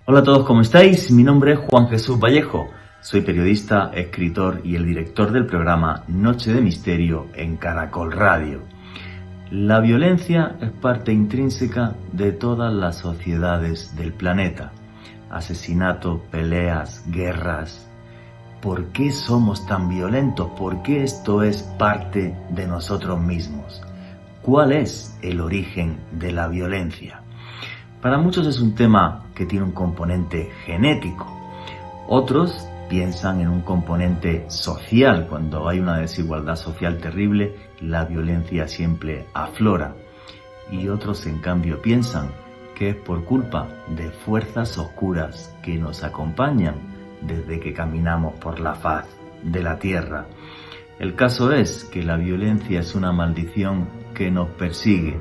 Hola a todos, ¿cómo estáis? Mi nombre es Juan Jesús Vallejo. Soy periodista, escritor y el director del programa Noche de Misterio en Caracol Radio. La violencia es parte intrínseca de todas las sociedades del planeta. Asesinatos, peleas, guerras. ¿Por qué somos tan violentos? ¿Por qué esto es parte de nosotros mismos? ¿Cuál es el origen de la violencia? Para muchos es un tema que tiene un componente genético. Otros piensan en un componente social. Cuando hay una desigualdad social terrible, la violencia siempre aflora. Y otros, en cambio, piensan que es por culpa de fuerzas oscuras que nos acompañan desde que caminamos por la faz de la tierra. El caso es que la violencia es una maldición que nos persigue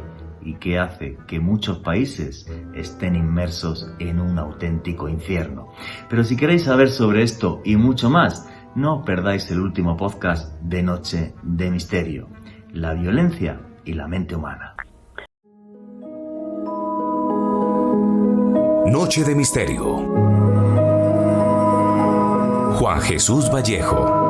y que hace que muchos países estén inmersos en un auténtico infierno. Pero si queréis saber sobre esto y mucho más, no os perdáis el último podcast de Noche de Misterio, la violencia y la mente humana. Noche de Misterio. Juan Jesús Vallejo.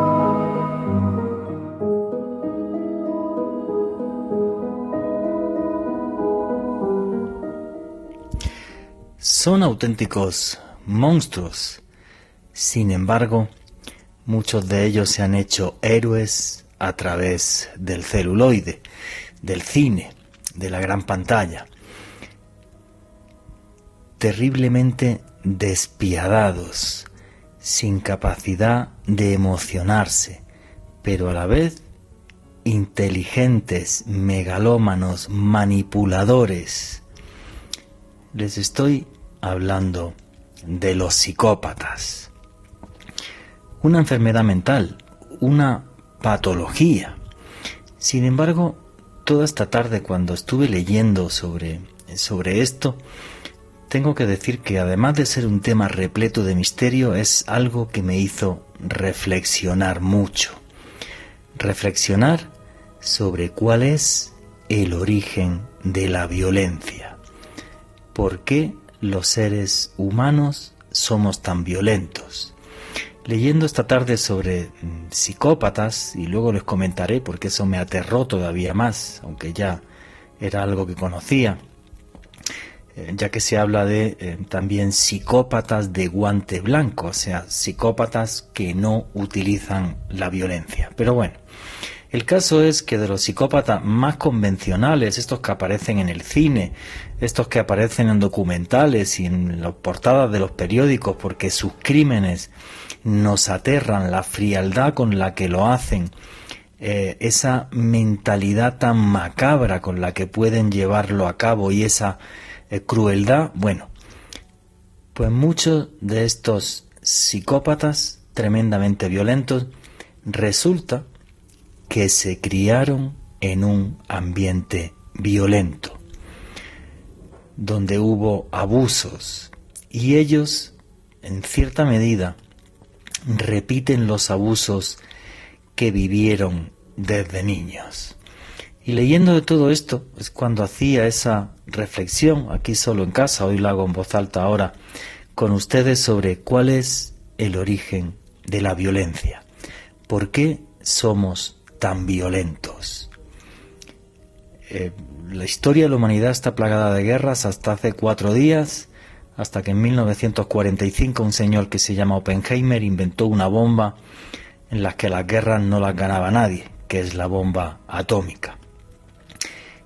Son auténticos monstruos. Sin embargo, muchos de ellos se han hecho héroes a través del celuloide, del cine, de la gran pantalla. Terriblemente despiadados, sin capacidad de emocionarse, pero a la vez inteligentes, megalómanos, manipuladores. Les estoy hablando de los psicópatas. Una enfermedad mental, una patología. Sin embargo, toda esta tarde cuando estuve leyendo sobre esto, tengo que decir que además de ser un tema repleto de misterio, es algo que me hizo reflexionar mucho. Reflexionar sobre cuál es el origen de la violencia. ¿Por qué los seres humanos somos tan violentos? Leyendo esta tarde sobre psicópatas, y luego les comentaré porque eso me aterró todavía más, aunque ya era algo que conocía, ya que se habla de también psicópatas de guante blanco, o sea, psicópatas que no utilizan la violencia. Pero bueno, el caso es que de los psicópatas más convencionales, estos que aparecen en el cine, estos que aparecen en documentales y en las portadas de los periódicos porque sus crímenes nos aterran, la frialdad con la que lo hacen, esa mentalidad tan macabra con la que pueden llevarlo a cabo y esa crueldad, bueno, pues muchos de estos psicópatas tremendamente violentos resulta que se criaron en un ambiente violento, donde hubo abusos, y ellos, en cierta medida, repiten los abusos que vivieron desde niños. Y leyendo de todo esto, es cuando hacía esa reflexión, aquí solo en casa, hoy lo hago en voz alta ahora, con ustedes sobre cuál es el origen de la violencia. ¿Por qué somos tan violentos? La historia de la humanidad está plagada de guerras hasta hace 4 días, hasta que en 1945 un señor que se llama Oppenheimer inventó una bomba en la que las guerras no las ganaba nadie, que es la bomba atómica.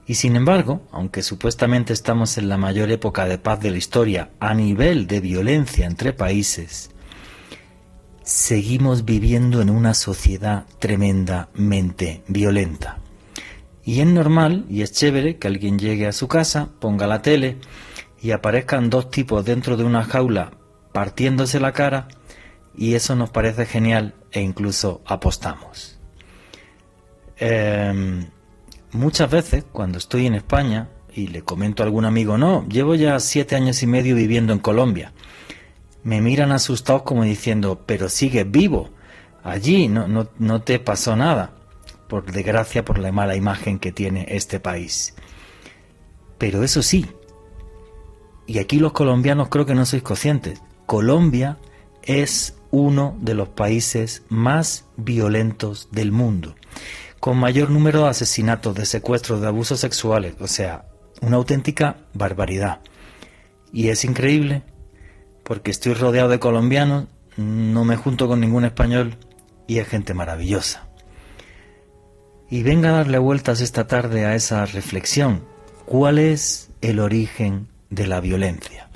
Y sin embargo, aunque supuestamente estamos en la mayor época de paz de la historia a nivel de violencia entre países, seguimos viviendo en una sociedad tremendamente violenta. Y es normal y es chévere que alguien llegue a su casa, ponga la tele y aparezcan 2 tipos dentro de una jaula partiéndose la cara, y eso nos parece genial e incluso apostamos. Muchas veces cuando estoy en España y le comento a algún amigo, no, llevo ya 7 años y medio viviendo en Colombia, me miran asustados como diciendo, pero sigues vivo, allí no te pasó nada, por desgracia, por la mala imagen que tiene este país. Pero eso sí, y aquí los colombianos creo que no sois conscientes, Colombia es uno de los países más violentos del mundo, con mayor número de asesinatos, de secuestros, de abusos sexuales, o sea, una auténtica barbaridad. Y es increíble porque estoy rodeado de colombianos, no me junto con ningún español y es gente maravillosa. Y venga a darle vueltas esta tarde a esa reflexión. ¿Cuál es el origen de la violencia?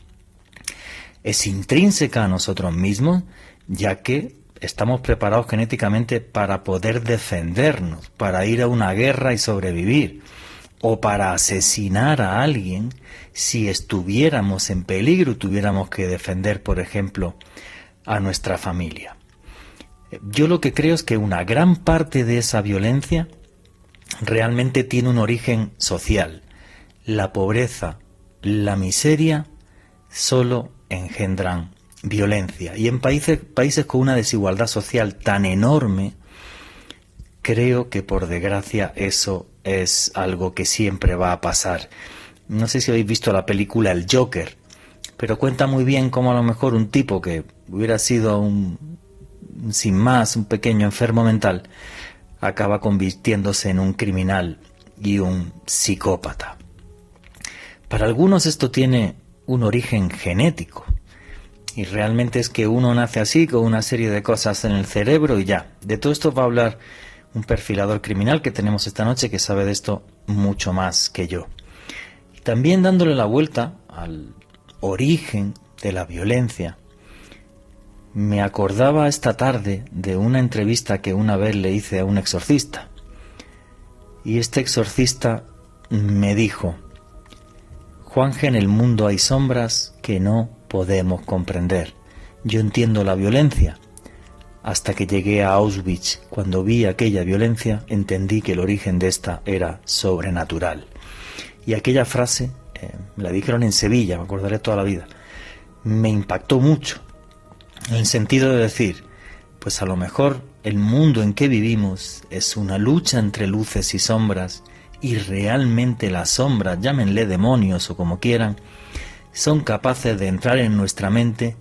Es intrínseca a nosotros mismos, ya que estamos preparados genéticamente para poder defendernos, para ir a una guerra y sobrevivir, o para asesinar a alguien si estuviéramos en peligro y tuviéramos que defender, por ejemplo, a nuestra familia. Yo lo que creo es que una gran parte de esa violencia realmente tiene un origen social. La pobreza, la miseria, solo engendran violencia. Y en países con una desigualdad social tan enorme, creo que por desgracia eso es algo que siempre va a pasar. No sé si habéis visto la película El Joker, pero cuenta muy bien cómo a lo mejor un tipo que hubiera sido sin más, un pequeño enfermo mental, acaba convirtiéndose en un criminal y un psicópata. Para algunos esto tiene un origen genético, y realmente es que uno nace así, con una serie de cosas en el cerebro y ya. De todo esto va a hablar un perfilador criminal que tenemos esta noche que sabe de esto mucho más que yo. También dándole la vuelta al origen de la violencia, me acordaba esta tarde de una entrevista que una vez le hice a un exorcista. Y este exorcista me dijo: Juanje, en el mundo hay sombras que no podemos comprender. Yo entiendo la violencia. Hasta que llegué a Auschwitz, cuando vi aquella violencia, entendí que el origen de esta era sobrenatural. Y aquella frase, me la dijeron en Sevilla, me acordaré toda la vida, me impactó mucho, en el sentido de decir, pues a lo mejor el mundo en que vivimos es una lucha entre luces y sombras, y realmente las sombras, llámenle demonios o como quieran, son capaces de entrar en nuestra mente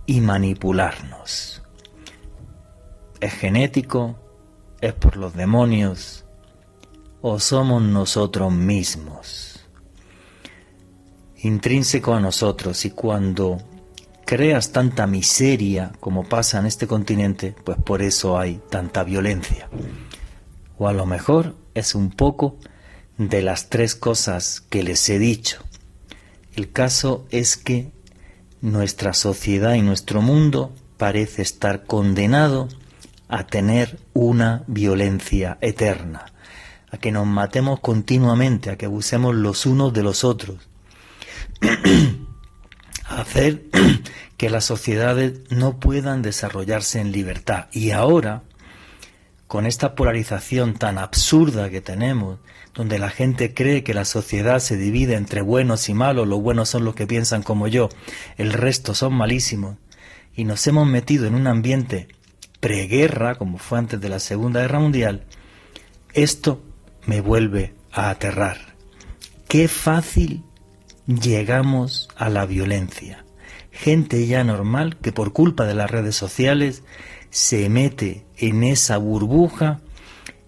y manipularnos. ¿Es genético? ¿Es por los demonios? ¿O somos nosotros mismos? Intrínseco a nosotros, y cuando creas tanta miseria como pasa en este continente, pues por eso hay tanta violencia. O a lo mejor es un poco de las tres cosas que les he dicho. El caso es que nuestra sociedad y nuestro mundo parece estar condenado a tener una violencia eterna, a que nos matemos continuamente, a que abusemos los unos de los otros, a hacer que las sociedades no puedan desarrollarse en libertad. Y ahora, con esta polarización tan absurda que tenemos, donde la gente cree que la sociedad se divide entre buenos y malos, los buenos son los que piensan como yo, el resto son malísimos, y nos hemos metido en un ambiente preguerra, como fue antes de la Segunda Guerra Mundial, esto me vuelve a aterrar. Qué fácil llegamos a la violencia. Gente ya normal que por culpa de las redes sociales se mete en esa burbuja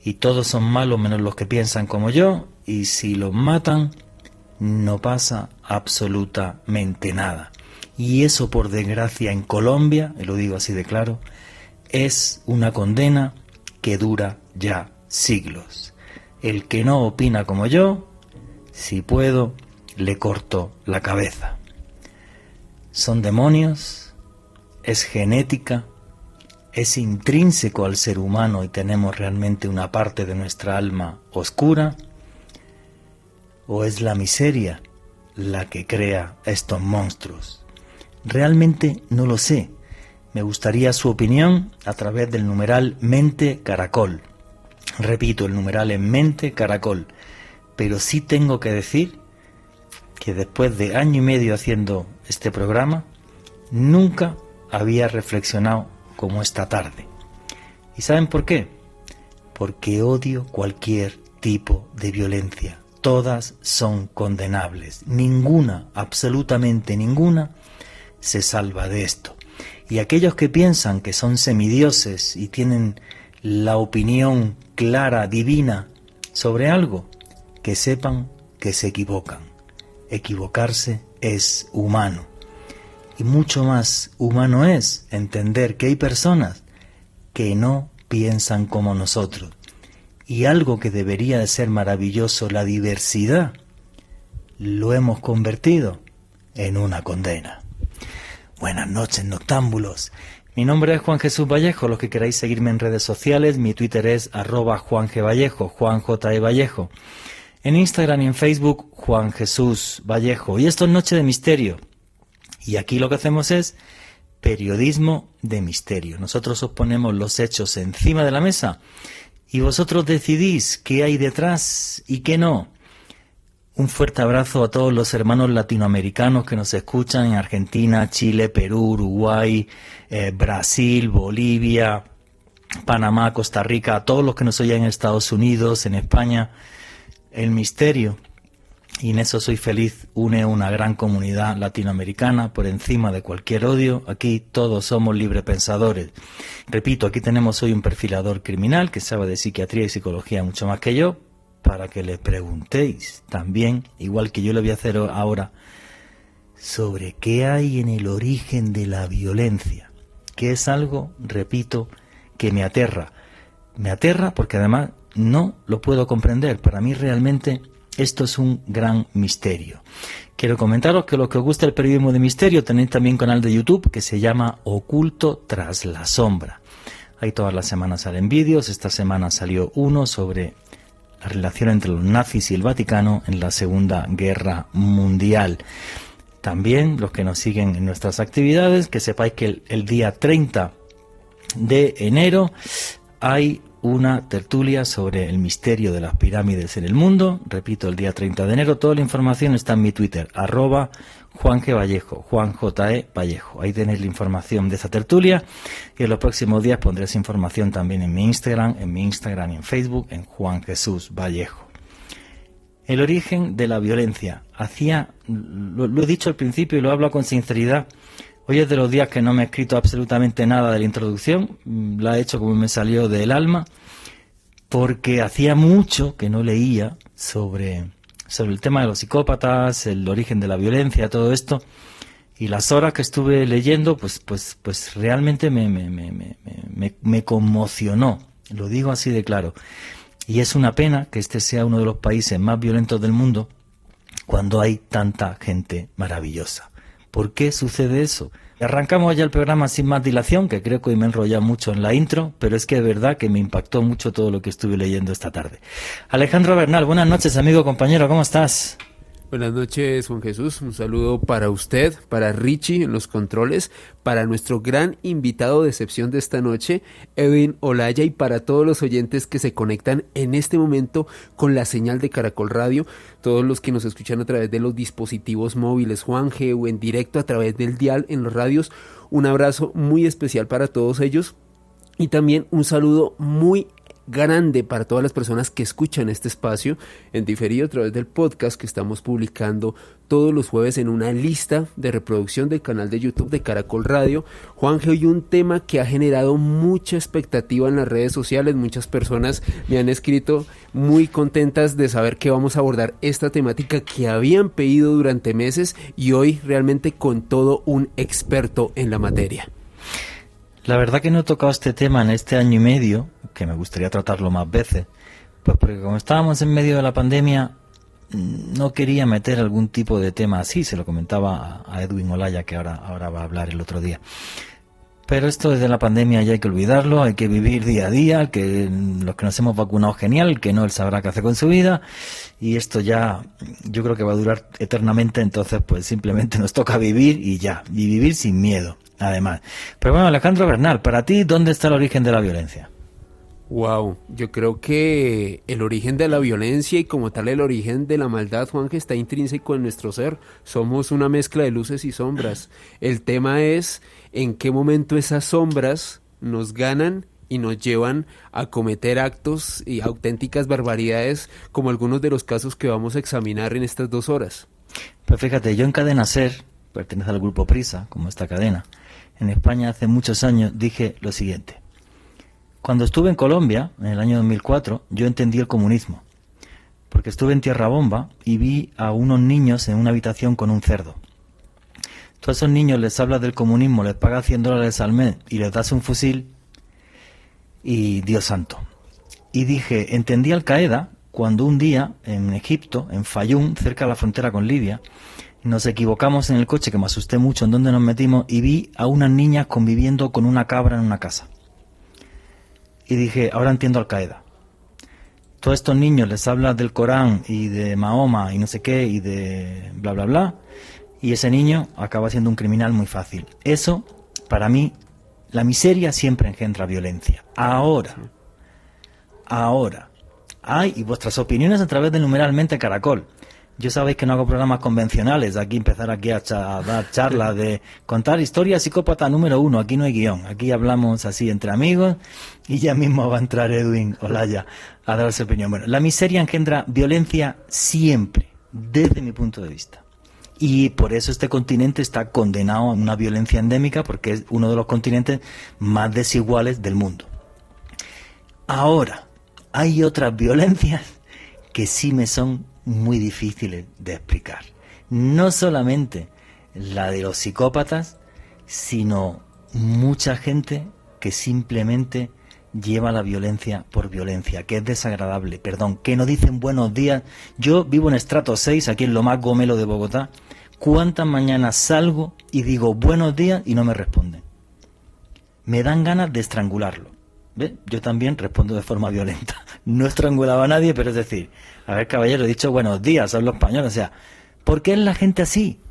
y todos son malos menos los que piensan como yo, y si los matan no pasa absolutamente nada. Y eso, por desgracia, en Colombia, y lo digo así de claro, es una condena que dura ya siglos. El que no opina como yo, si puedo, le corto la cabeza. Son demonios, es genética, es intrínseco al ser humano y tenemos realmente una parte de nuestra alma oscura, o es la miseria la que crea estos monstruos. Realmente no lo sé. Me gustaría su opinión a través del numeral Mente Caracol. Repito, el numeral es Mente Caracol. Pero sí tengo que decir que después de año y medio haciendo este programa, nunca había reflexionado como esta tarde. ¿Y saben por qué? Porque odio cualquier tipo de violencia. todas son condenables. Ninguna, absolutamente ninguna, se salva de esto. Y aquellos que piensan que son semidioses y tienen la opinión clara, divina, sobre algo, que sepan que se equivocan. Equivocarse es humano. Y mucho más humano es entender que hay personas que no piensan como nosotros. Y algo que debería de ser maravilloso, la diversidad, lo hemos convertido en una condena. Buenas noches, noctámbulos. Mi nombre es Juan Jesús Vallejo. Los que queráis seguirme en redes sociales, mi Twitter es @JuanGVallejo, Juan J. E. Vallejo. En Instagram y en Facebook, Juan Jesús Vallejo. Y esto es Noche de Misterio. Y aquí lo que hacemos es periodismo de misterio. Nosotros os ponemos los hechos encima de la mesa y vosotros decidís qué hay detrás y qué no. Un fuerte abrazo a todos los hermanos latinoamericanos que nos escuchan en Argentina, Chile, Perú, Uruguay, Brasil, Bolivia, Panamá, Costa Rica, a todos los que nos oyen en Estados Unidos, en España. El misterio, y en eso soy feliz, une una gran comunidad latinoamericana por encima de cualquier odio. Aquí todos somos librepensadores. Repito, aquí tenemos hoy un perfilador criminal que sabe de psiquiatría y psicología mucho más que yo, para que le preguntéis también, igual que yo le voy a hacer ahora, sobre qué hay en el origen de la violencia, que es algo, repito, que me aterra. Me aterra porque además no lo puedo comprender. Para mí realmente esto es un gran misterio. Quiero comentaros que los que os gusta el periodismo de misterio tenéis también un canal de YouTube que se llama Oculto tras la sombra. Ahí todas las semanas salen vídeos. Esta semana salió uno sobre la relación entre los nazis y el Vaticano en la Segunda Guerra Mundial. También los que nos siguen en nuestras actividades, que sepáis que el día 30 de enero hay una tertulia sobre el misterio de las pirámides en el mundo. Repito, el día 30 de enero. Toda la información está en mi Twitter, @JuanGVallejo, Juan J. E. Vallejo. Ahí tenéis la información de esa tertulia. Y en los próximos días pondré esa información también en mi Instagram y en Facebook, en Juan Jesús Vallejo. El origen de la violencia. Lo he dicho al principio y lo hablo con sinceridad. Hoy es de los días que no me he escrito absolutamente nada de la introducción, la he hecho como me salió del alma, porque hacía mucho que no leía sobre el tema de los psicópatas, el origen de la violencia, todo esto, y las horas que estuve leyendo, pues realmente me conmocionó, lo digo así de claro, y es una pena que este sea uno de los países más violentos del mundo cuando hay tanta gente maravillosa. ¿Por qué sucede eso? Arrancamos ya el programa sin más dilación, que creo que hoy me he enrollado mucho en la intro, pero es que es verdad que me impactó mucho todo lo que estuve leyendo esta tarde. Alejandro Bernal, buenas noches, amigo, compañero, ¿cómo estás? Buenas noches, Juan Jesús. Un saludo para usted, para Richie en los controles, para nuestro gran invitado de excepción de esta noche, Edwin Olaya, y para todos los oyentes que se conectan en este momento con la señal de Caracol Radio, todos los que nos escuchan a través de los dispositivos móviles, Juanje, o en directo a través del dial en los radios. Un abrazo muy especial para todos ellos y también un saludo muy grande para todas las personas que escuchan este espacio en diferido a través del podcast que estamos publicando todos los jueves en una lista de reproducción del canal de YouTube de Caracol Radio. Juanje, hoy un tema que ha generado mucha expectativa en las redes sociales. Muchas personas me han escrito muy contentas de saber que vamos a abordar esta temática que habían pedido durante meses, y hoy realmente con todo un experto en la materia. La verdad que no he tocado este tema en este año y medio, que me gustaría tratarlo más veces, pues porque como estábamos en medio de la pandemia, no quería meter algún tipo de tema así. Se lo comentaba a Edwin Olaya, que ahora va a hablar el otro día. Pero esto desde la pandemia ya hay que olvidarlo, hay que vivir día a día, que los que nos hemos vacunado genial, el que no, él sabrá qué hace con su vida, y esto ya yo creo que va a durar eternamente. Entonces pues simplemente nos toca vivir y ya, y vivir sin miedo, además. Pero bueno, Alejandro Bernal, para ti, ¿dónde está el origen de la violencia? Wow, yo creo que el origen de la violencia y como tal el origen de la maldad, Juan, que está intrínseco en nuestro ser. Somos una mezcla de luces y sombras. El tema es en qué momento esas sombras nos ganan y nos llevan a cometer actos y auténticas barbaridades como algunos de los casos que vamos a examinar en estas 2 horas. Pues fíjate, yo en Cadena SER, pertenece al grupo Prisa, como esta cadena, en España hace muchos años dije lo siguiente. Cuando estuve en Colombia, en el año 2004, yo entendí el comunismo, porque estuve en Tierra Bomba y vi a unos niños en una habitación con un cerdo. Tú a esos niños les hablas del comunismo, les pagas $100 al mes y les das un fusil y Dios santo. Y dije, entendí Al Qaeda cuando un día en Egipto, en Fayum, cerca de la frontera con Libia, nos equivocamos en el coche, que me asusté mucho en donde nos metimos, y vi a unas niñas conviviendo con una cabra en una casa. Y dije, ahora entiendo Al Qaeda. Todos estos niños les hablas del Corán y de Mahoma y no sé qué y de bla bla bla, y ese niño acaba siendo un criminal muy fácil. Eso, para mí, la miseria siempre engendra violencia. Ahora, y vuestras opiniones a través de Numeralmente Caracol. Yo sabéis que no hago programas convencionales, aquí empezar aquí a dar charlas de contar historia psicópata número 1, aquí no hay guión, aquí hablamos así entre amigos y ya mismo va a entrar Edwin Olaya a dar su opinión. Bueno, la miseria engendra violencia siempre, desde mi punto de vista. Y por eso este continente está condenado a una violencia endémica, porque es uno de los continentes más desiguales del mundo. Ahora, hay otras violencias que sí me son muy difíciles de explicar. No solamente la de los psicópatas, sino mucha gente que simplemente lleva la violencia por violencia, que es desagradable, que no dicen buenos días. Yo vivo en estrato 6, aquí en lo más gomelo de Bogotá. ¿Cuántas mañanas salgo y digo buenos días y no me responden? Me dan ganas de estrangularlo. ¿Ve? Yo también respondo de forma violenta. No estrangulaba a nadie, pero es decir, a ver, caballero, he dicho buenos días, hablo español, o sea, ¿por qué es la gente así?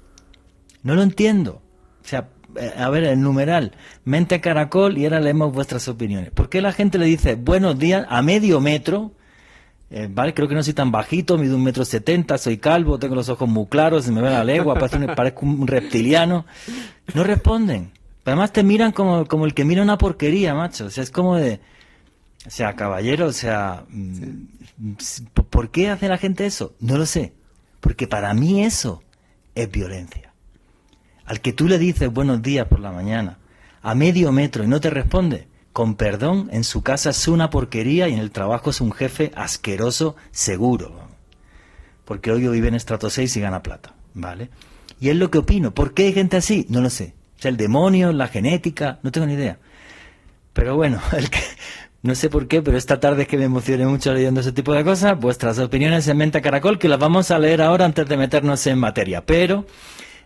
No lo entiendo. O sea, a ver, el numeral, mente caracol, y ahora leemos vuestras opiniones. ¿Por qué la gente le dice buenos días a medio metro? Vale, creo que no soy tan bajito, mido 1,70 m, soy calvo, tengo los ojos muy claros, se me ve la lengua, parezco un reptiliano. No responden. Además te miran como el que mira una porquería, macho. O sea, es como de... O sea, caballero, o sea... ¿Por qué hace la gente eso? No lo sé. Porque para mí eso es violencia. Al que tú le dices buenos días por la mañana, a medio metro, y no te responde, con perdón, en su casa es una porquería y en el trabajo es un jefe asqueroso seguro. Porque obvio vive en estrato 6 y gana plata, ¿vale? Y es lo que opino. ¿Por qué hay gente así? No lo sé. O sea, el demonio, la genética, no tengo ni idea. Pero bueno, no sé por qué, pero esta tarde es que me emocioné mucho leyendo ese tipo de cosas. Vuestras opiniones en Mente Caracol, que las vamos a leer ahora antes de meternos en materia. Pero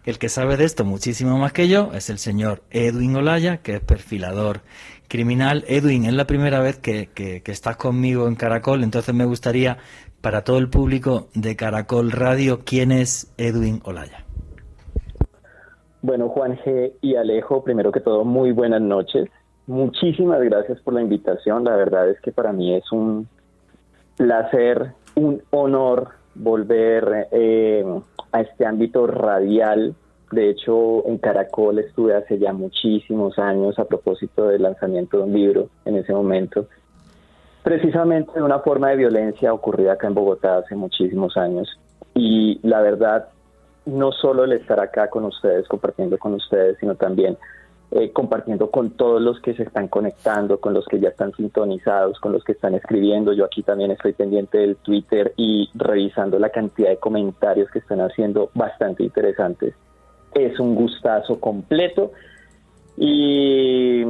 el que sabe de esto muchísimo más que yo es el señor Edwin Olaya, que es perfilador criminal. Edwin, es la primera vez que estás conmigo en Caracol, entonces me gustaría, para todo el público de Caracol Radio, ¿quién es Edwin Olaya? Bueno, Juan G. y Alejo, primero que todo, muy buenas noches. Muchísimas gracias por la invitación. La verdad es que para mí es un placer, un honor volver a este ámbito radial. De hecho, en Caracol estuve hace ya muchísimos años a propósito del lanzamiento de un libro en ese momento. Precisamente de una forma de violencia ocurrida acá en Bogotá hace muchísimos años. Y la verdad, no solo el estar acá con ustedes, compartiendo con ustedes, sino también compartiendo con todos los que se están conectando, con los que ya están sintonizados, con los que están escribiendo. Yo aquí también estoy pendiente del Twitter y revisando la cantidad de comentarios que están haciendo, bastante interesantes. Es un gustazo completo. Y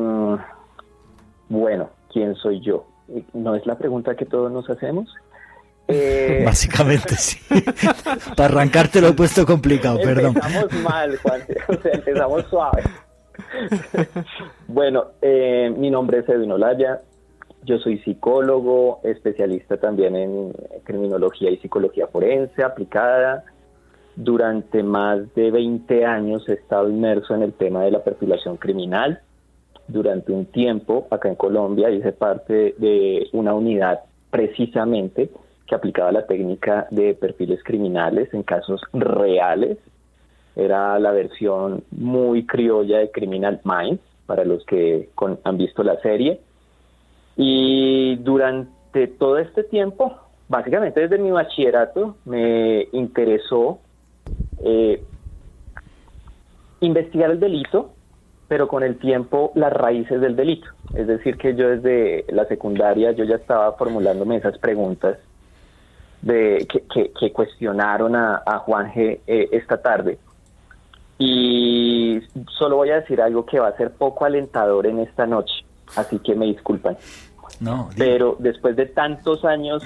bueno, ¿quién soy yo? ¿No es la pregunta que todos nos hacemos? Básicamente sí. Para arrancarte lo he puesto complicado, perdón. Empezamos mal, Juan, o sea, empezamos suave. Bueno, mi nombre es Edwin Olaya, yo soy psicólogo, especialista también en criminología y psicología forense aplicada. Durante más de 20 años he estado inmerso en el tema de la perfilación criminal. Durante un tiempo, acá en Colombia, hice parte de una unidad precisamente que aplicaba la técnica de perfiles criminales en casos reales. Era la versión muy criolla de Criminal Minds, para los que han visto la serie. Y durante todo este tiempo, básicamente desde mi bachillerato, me interesó investigar el delito, pero con el tiempo las raíces del delito. Es decir, que yo desde la secundaria yo ya estaba formulándome esas preguntas que cuestionaron a Juan G. Esta tarde. Y solo voy a decir algo que va a ser poco alentador en esta noche, así que me disculpan. No, pero después de tantos años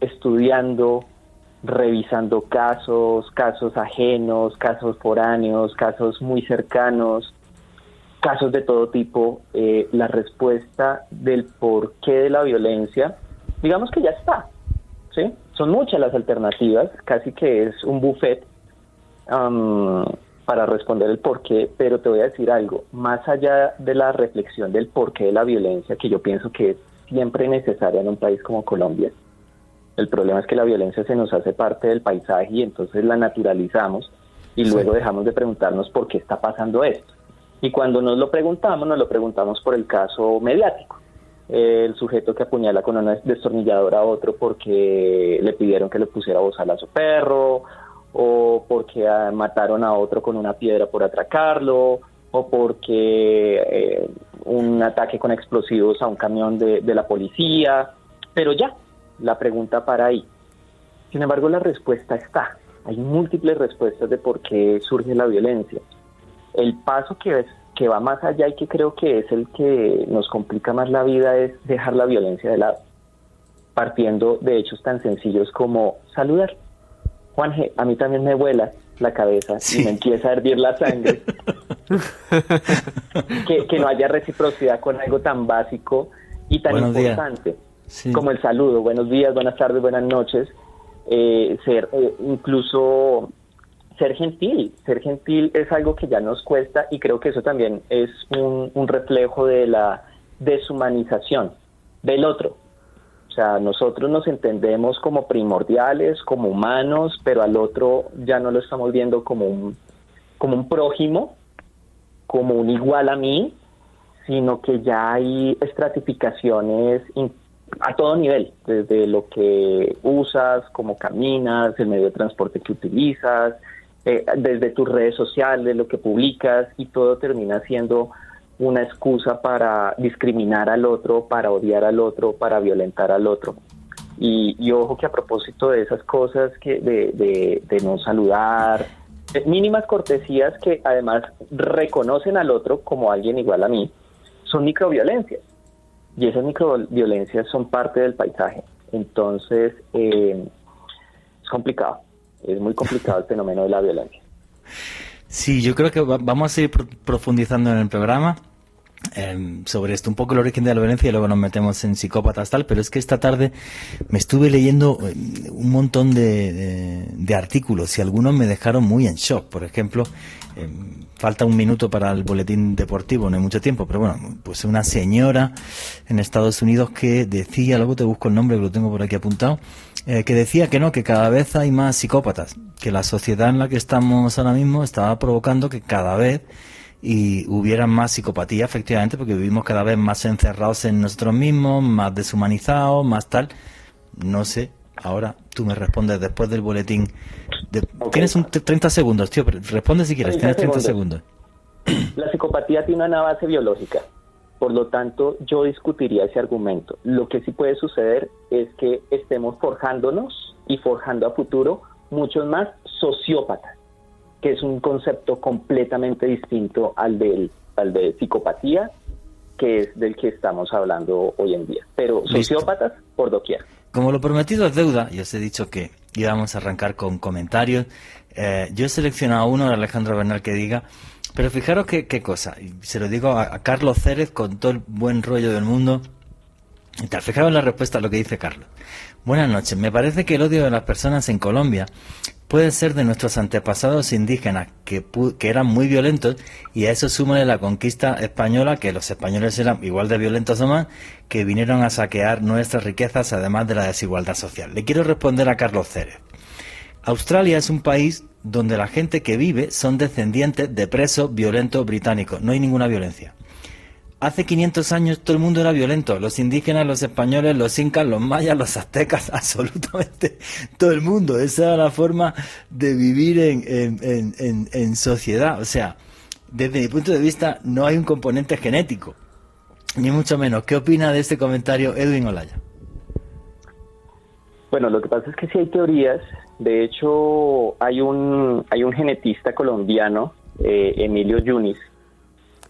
estudiando, revisando casos ajenos, casos foráneos, casos muy cercanos, casos de todo tipo, la respuesta del porqué de la violencia, digamos que ya está, ¿sí? Son muchas las alternativas, casi que es un buffet para responder el porqué, pero te voy a decir algo, más allá de la reflexión del porqué de la violencia, que yo pienso que es siempre necesaria en un país como Colombia. El problema es que la violencia se nos hace parte del paisaje y entonces la naturalizamos y luego dejamos de preguntarnos por qué está pasando esto. Y cuando nos lo preguntamos por el caso mediático. El sujeto que apuñala con una destornilladora a otro porque le pidieron que le pusiera bozal a su perro, o porque mataron a otro con una piedra por atracarlo, o porque un ataque con explosivos a un camión de la policía, pero ya, la pregunta para ahí. Sin embargo, la respuesta está. Hay múltiples respuestas de por qué surge la violencia. El paso que va más allá y que creo que es el que nos complica más la vida es dejar la violencia de lado, partiendo de hechos tan sencillos como saludar. Juan G., a mí también me vuela la cabeza y me empieza a hervir la sangre. que no haya reciprocidad con algo tan básico y tan Buenos importante como el saludo. Buenos días, buenas tardes, buenas noches. Incluso ser gentil es algo que ya nos cuesta y creo que eso también es un reflejo de la deshumanización del otro. O sea, nosotros nos entendemos como primordiales, como humanos, pero al otro ya no lo estamos viendo como un prójimo, como un igual a mí, sino que ya hay estratificaciones a todo nivel, desde lo que usas, cómo caminas, el medio de transporte que utilizas, desde tus redes sociales, lo que publicas, y todo termina siendo una excusa para discriminar al otro, para odiar al otro, para violentar al otro. Y ojo que a propósito de esas cosas que de no saludar, mínimas cortesías que además reconocen al otro como alguien igual a mí, son microviolencias. Y esas microviolencias son parte del paisaje. Entonces, es complicado. Es muy complicado el fenómeno de la violencia. Sí, yo creo que vamos a seguir profundizando en el programa sobre esto, un poco el origen de la violencia, y luego nos metemos en psicópatas tal, pero es que esta tarde me estuve leyendo un montón de artículos y algunos me dejaron muy en shock. Por ejemplo, falta un minuto para el boletín deportivo, no hay mucho tiempo, pero bueno, pues una señora en Estados Unidos que decía, luego te busco el nombre que lo tengo por aquí apuntado, que decía que no, que cada vez hay más psicópatas, que la sociedad en la que estamos ahora mismo estaba provocando que cada vez hubiera más psicopatía, efectivamente, porque vivimos cada vez más encerrados en nosotros mismos, más deshumanizados, más tal. No sé, ahora tú me respondes después del boletín. Okay. Tienes 30 segundos, tío, responde si quieres, tienes 30 segundos. La psicopatía tiene una base biológica, por lo tanto yo discutiría ese argumento. Lo que sí puede suceder es que estemos forjándonos y forjando a futuro muchos más sociópatas, que es un concepto completamente distinto al de psicopatía, que es del que estamos hablando hoy en día. Pero sociópatas por doquier. Como lo prometido es deuda, y os he dicho que íbamos a arrancar con comentarios. Yo he seleccionado uno de Alejandro Bernal que diga, pero fijaros qué cosa, y se lo digo a Carlos Cérez con todo el buen rollo del mundo. Fijaros la respuesta a lo que dice Carlos. Buenas noches, me parece que el odio de las personas en Colombia puede ser de nuestros antepasados indígenas que eran muy violentos, y a eso súmale la conquista española, que los españoles eran igual de violentos o más, que vinieron a saquear nuestras riquezas, además de la desigualdad social. Le quiero responder a Carlos Cérez. Australia es un país donde la gente que vive son descendientes de presos violentos británicos. No hay ninguna violencia. hace 500 años todo el mundo era violento, los indígenas, los españoles, los incas, los mayas, los aztecas, absolutamente todo el mundo. Esa era la forma de vivir en sociedad. O sea, desde mi punto de vista no hay un componente genético, ni mucho menos. ¿Qué opina de este comentario Edwin Olaya? Bueno, lo que pasa es que sí hay teorías. De hecho, hay un genetista colombiano, Emilio Yunis,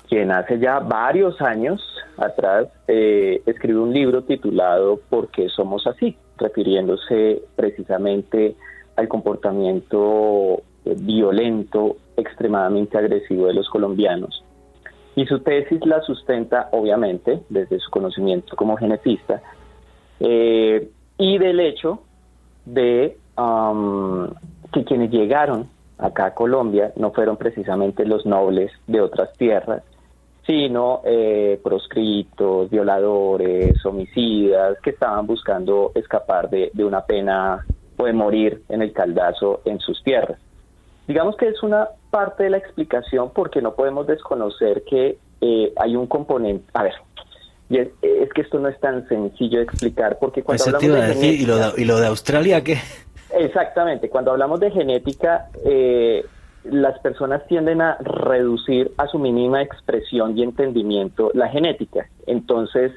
quien hace ya varios años atrás escribió un libro titulado ¿Por qué somos así?, refiriéndose precisamente al comportamiento violento, extremadamente agresivo de los colombianos. Y su tesis la sustenta, obviamente, desde su conocimiento como genetista, y del hecho de que quienes llegaron acá a Colombia no fueron precisamente los nobles de otras tierras, sino proscritos, violadores, homicidas, que estaban buscando escapar de una pena o de morir en el caldazo en sus tierras. Digamos que es una parte de la explicación, porque no podemos desconocer que hay un componente. A ver, y es que esto no es tan sencillo de explicar, porque cuando Eso hablamos te iba a de decir, genética, ¿y lo de Australia qué? Exactamente, cuando hablamos de genética, las personas tienden a reducir a su mínima expresión y entendimiento la genética. Entonces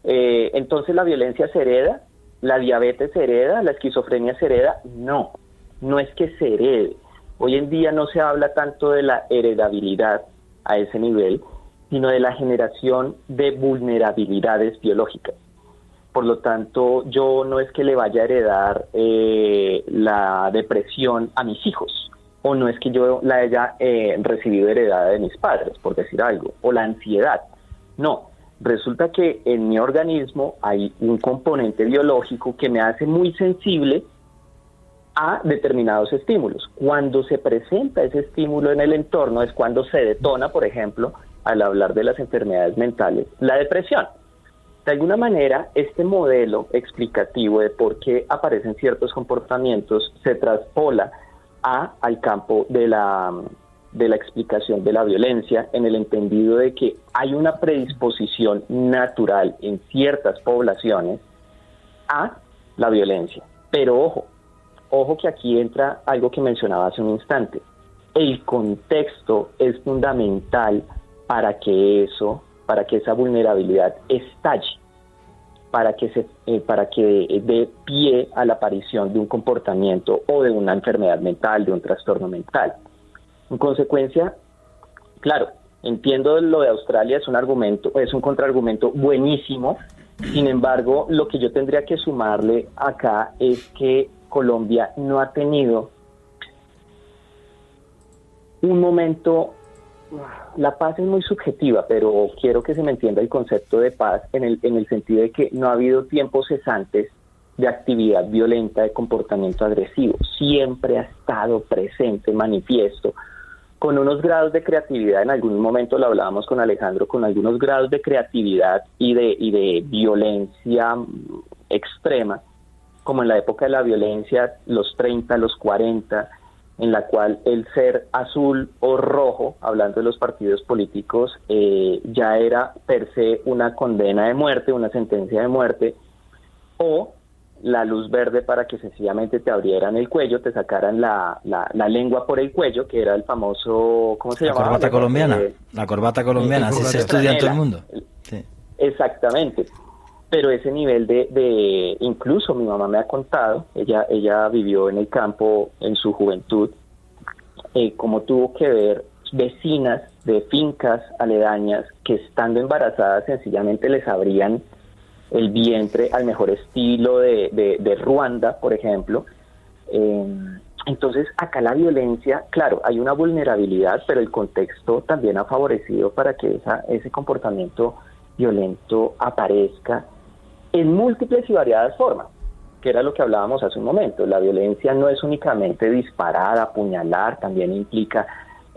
la violencia se hereda, la diabetes se hereda, la esquizofrenia se hereda. No es que se herede. Hoy en día no se habla tanto de la heredabilidad a ese nivel, sino de la generación de vulnerabilidades biológicas. Por lo tanto, yo no es que le vaya a heredar la depresión a mis hijos, o no es que yo la haya recibido heredada de mis padres, por decir algo, o la ansiedad. No, resulta que en mi organismo hay un componente biológico que me hace muy sensible a determinados estímulos. Cuando se presenta ese estímulo en el entorno es cuando se detona, por ejemplo, al hablar de las enfermedades mentales, la depresión. De alguna manera, este modelo explicativo de por qué aparecen ciertos comportamientos se traspola al campo de la explicación de la violencia, en el entendido de que hay una predisposición natural en ciertas poblaciones a la violencia. Pero ojo que aquí entra algo que mencionaba hace un instante. El contexto es fundamental para que esa vulnerabilidad estalle, para que dé pie a la aparición de un comportamiento o de una enfermedad mental, de un trastorno mental. En consecuencia, claro, entiendo lo de Australia, es un contraargumento buenísimo. Sin embargo, lo que yo tendría que sumarle acá es que Colombia no ha tenido un momento. La paz es muy subjetiva, pero quiero que se me entienda el concepto de paz en el sentido de que no ha habido tiempos cesantes de actividad violenta, de comportamiento agresivo. Siempre ha estado presente, manifiesto, con unos grados de creatividad. En algún momento lo hablábamos con Alejandro, con algunos grados de creatividad y de violencia extrema, como en la época de la violencia, los 30, los 40, en la cual el ser azul o rojo, hablando de los partidos políticos, ya era per se una condena de muerte, una sentencia de muerte, o la luz verde para que sencillamente te abrieran el cuello, te sacaran la lengua por el cuello, que era el famoso, ¿cómo se llamaba? Corbata colombiana. La corbata colombiana, así se estudia en todo el mundo. Sí. Exactamente. Pero ese nivel de incluso mi mamá me ha contado, ella vivió en el campo en su juventud, cómo tuvo que ver vecinas de fincas aledañas que estando embarazadas sencillamente les abrían el vientre al mejor estilo de Ruanda, por ejemplo. Entonces acá la violencia, claro, hay una vulnerabilidad, pero el contexto también ha favorecido para que ese comportamiento violento aparezca en múltiples y variadas formas, que era lo que hablábamos hace un momento. La violencia no es únicamente disparar, apuñalar, también implica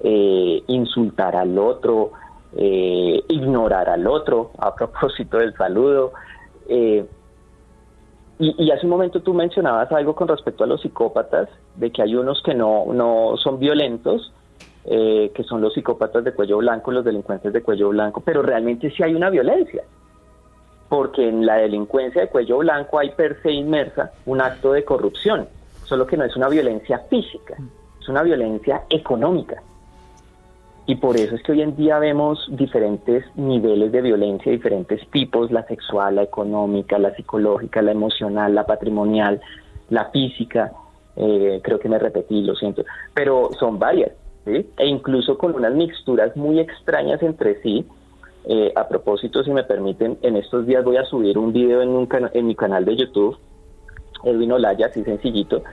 insultar al otro, ignorar al otro, a propósito del saludo. Y hace un momento tú mencionabas algo con respecto a los psicópatas, de que hay unos que no son violentos, que son los psicópatas de cuello blanco, los delincuentes de cuello blanco, pero realmente sí hay una violencia, porque en la delincuencia de cuello blanco hay per se inmersa un acto de corrupción, solo que no es una violencia física, es una violencia económica. Y por eso es que hoy en día vemos diferentes niveles de violencia, diferentes tipos: la sexual, la económica, la psicológica, la emocional, la patrimonial, la física. Creo que me repetí, lo siento, pero son varias, ¿sí? E incluso con unas mixturas muy extrañas entre sí. A propósito, si me permiten, en estos días voy a subir un video en mi canal de YouTube, Edwin Olaya, así sencillito,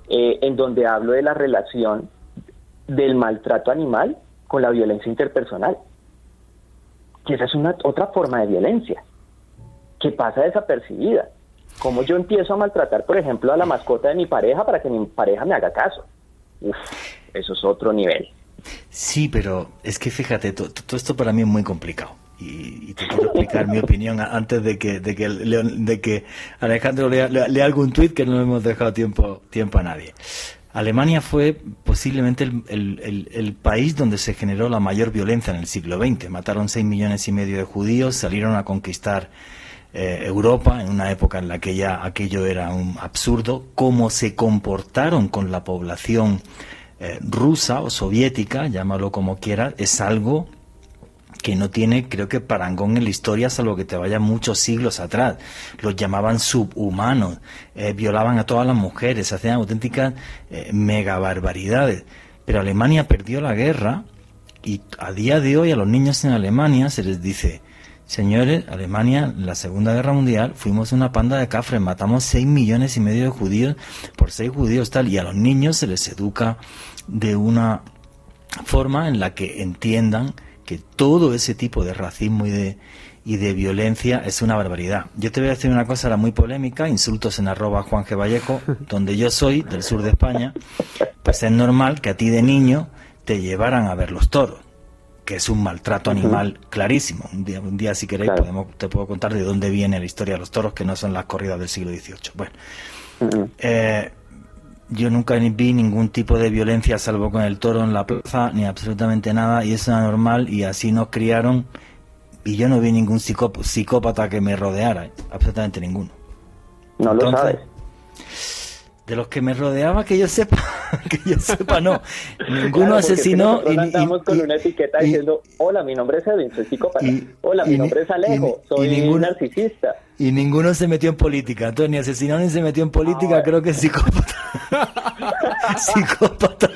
en donde hablo de la relación del maltrato animal con la violencia interpersonal, que esa es otra forma de violencia que pasa desapercibida. Como yo empiezo a maltratar, por ejemplo, a la mascota de mi pareja para que mi pareja me haga caso. Eso es otro nivel. Sí, pero es que fíjate, todo esto para mí es muy complicado. Y te quiero explicar mi opinión antes de que Alejandro lea algún tuit, que no hemos dejado tiempo a nadie. Alemania fue posiblemente el país donde se generó la mayor violencia en el siglo XX. Mataron 6,5 millones de judíos, salieron a conquistar Europa en una época en la que ya aquello era un absurdo. Cómo se comportaron con la población rusa o soviética, llámalo como quieras, es algo que no tiene, creo que, parangón en la historia, salvo que te vayas muchos siglos atrás. Los llamaban subhumanos, violaban a todas las mujeres, hacían auténticas mega barbaridades. Pero Alemania perdió la guerra y a día de hoy a los niños en Alemania se les dice: señores, Alemania, en la Segunda Guerra Mundial fuimos una panda de cafres, matamos 6,5 millones de judíos por 6 judíos tal, y a los niños se les educa de una forma en la que entiendan que todo ese tipo de racismo y de violencia es una barbaridad. Yo te voy a decir una cosa ahora muy polémica: insultos en @JuanGVallejo, donde yo soy, del sur de España, pues es normal que a ti de niño te llevaran a ver los toros, que es un maltrato animal clarísimo. Un día si queréis, claro, te puedo contar de dónde viene la historia de los toros, que no son las corridas del siglo XVIII. Bueno, yo nunca vi ningún tipo de violencia salvo con el toro en la plaza, ni absolutamente nada, y eso era normal, y así nos criaron, y yo no vi ningún psicópata que me rodeara, absolutamente ninguno. No. Entonces, lo sabes. De los que me rodeaba, que yo sepa no. Ninguno asesinó. Y andamos con una etiqueta diciendo: hola, mi nombre es Edwin, soy psicópata. Hola, mi nombre es Alejo, soy narcisista. Y ninguno se metió en política. Entonces, ni asesinó ni se metió en política, creo que es psicópata. Psicópata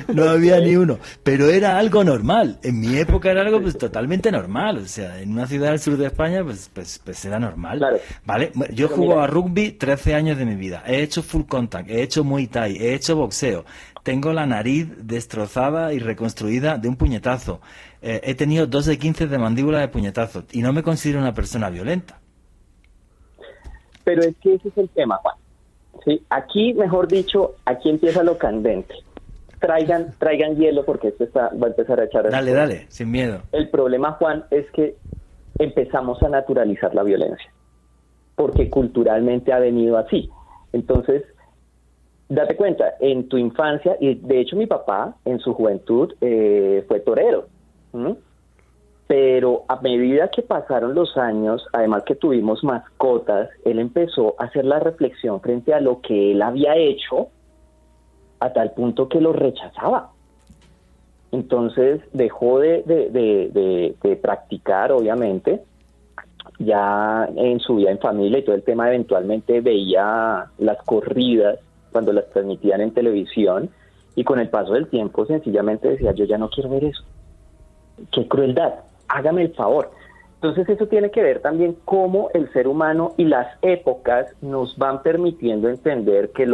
no había ni uno, pero era algo normal. En mi época era algo pues totalmente normal. O sea, en una ciudad del sur de España pues era normal. Claro. ¿Vale? Yo he jugado a rugby 13 años de mi vida. He hecho full contact, he hecho muay thai, he hecho boxeo. Tengo la nariz destrozada y reconstruida de un puñetazo. He tenido 2 de 15 de mandíbula de puñetazo, y no me considero una persona violenta. Pero es que ese es el tema, Juan. Sí, aquí, mejor dicho, aquí empieza lo candente. Traigan hielo, porque esto va a empezar a echar... Dale, sin miedo. El problema, Juan, es que empezamos a naturalizar la violencia, porque culturalmente ha venido así. Entonces, date cuenta, en tu infancia, y de hecho mi papá en su juventud fue torero, pero a medida que pasaron los años, además que tuvimos mascotas, él empezó a hacer la reflexión frente a lo que él había hecho, a tal punto que lo rechazaba. Entonces dejó de practicar, obviamente, ya en su vida en familia y todo el tema. Eventualmente veía las corridas cuando las transmitían en televisión, y con el paso del tiempo sencillamente decía: yo ya no quiero ver eso, qué crueldad, hágame el favor. Entonces eso tiene que ver también cómo el ser humano y las épocas nos van permitiendo entender que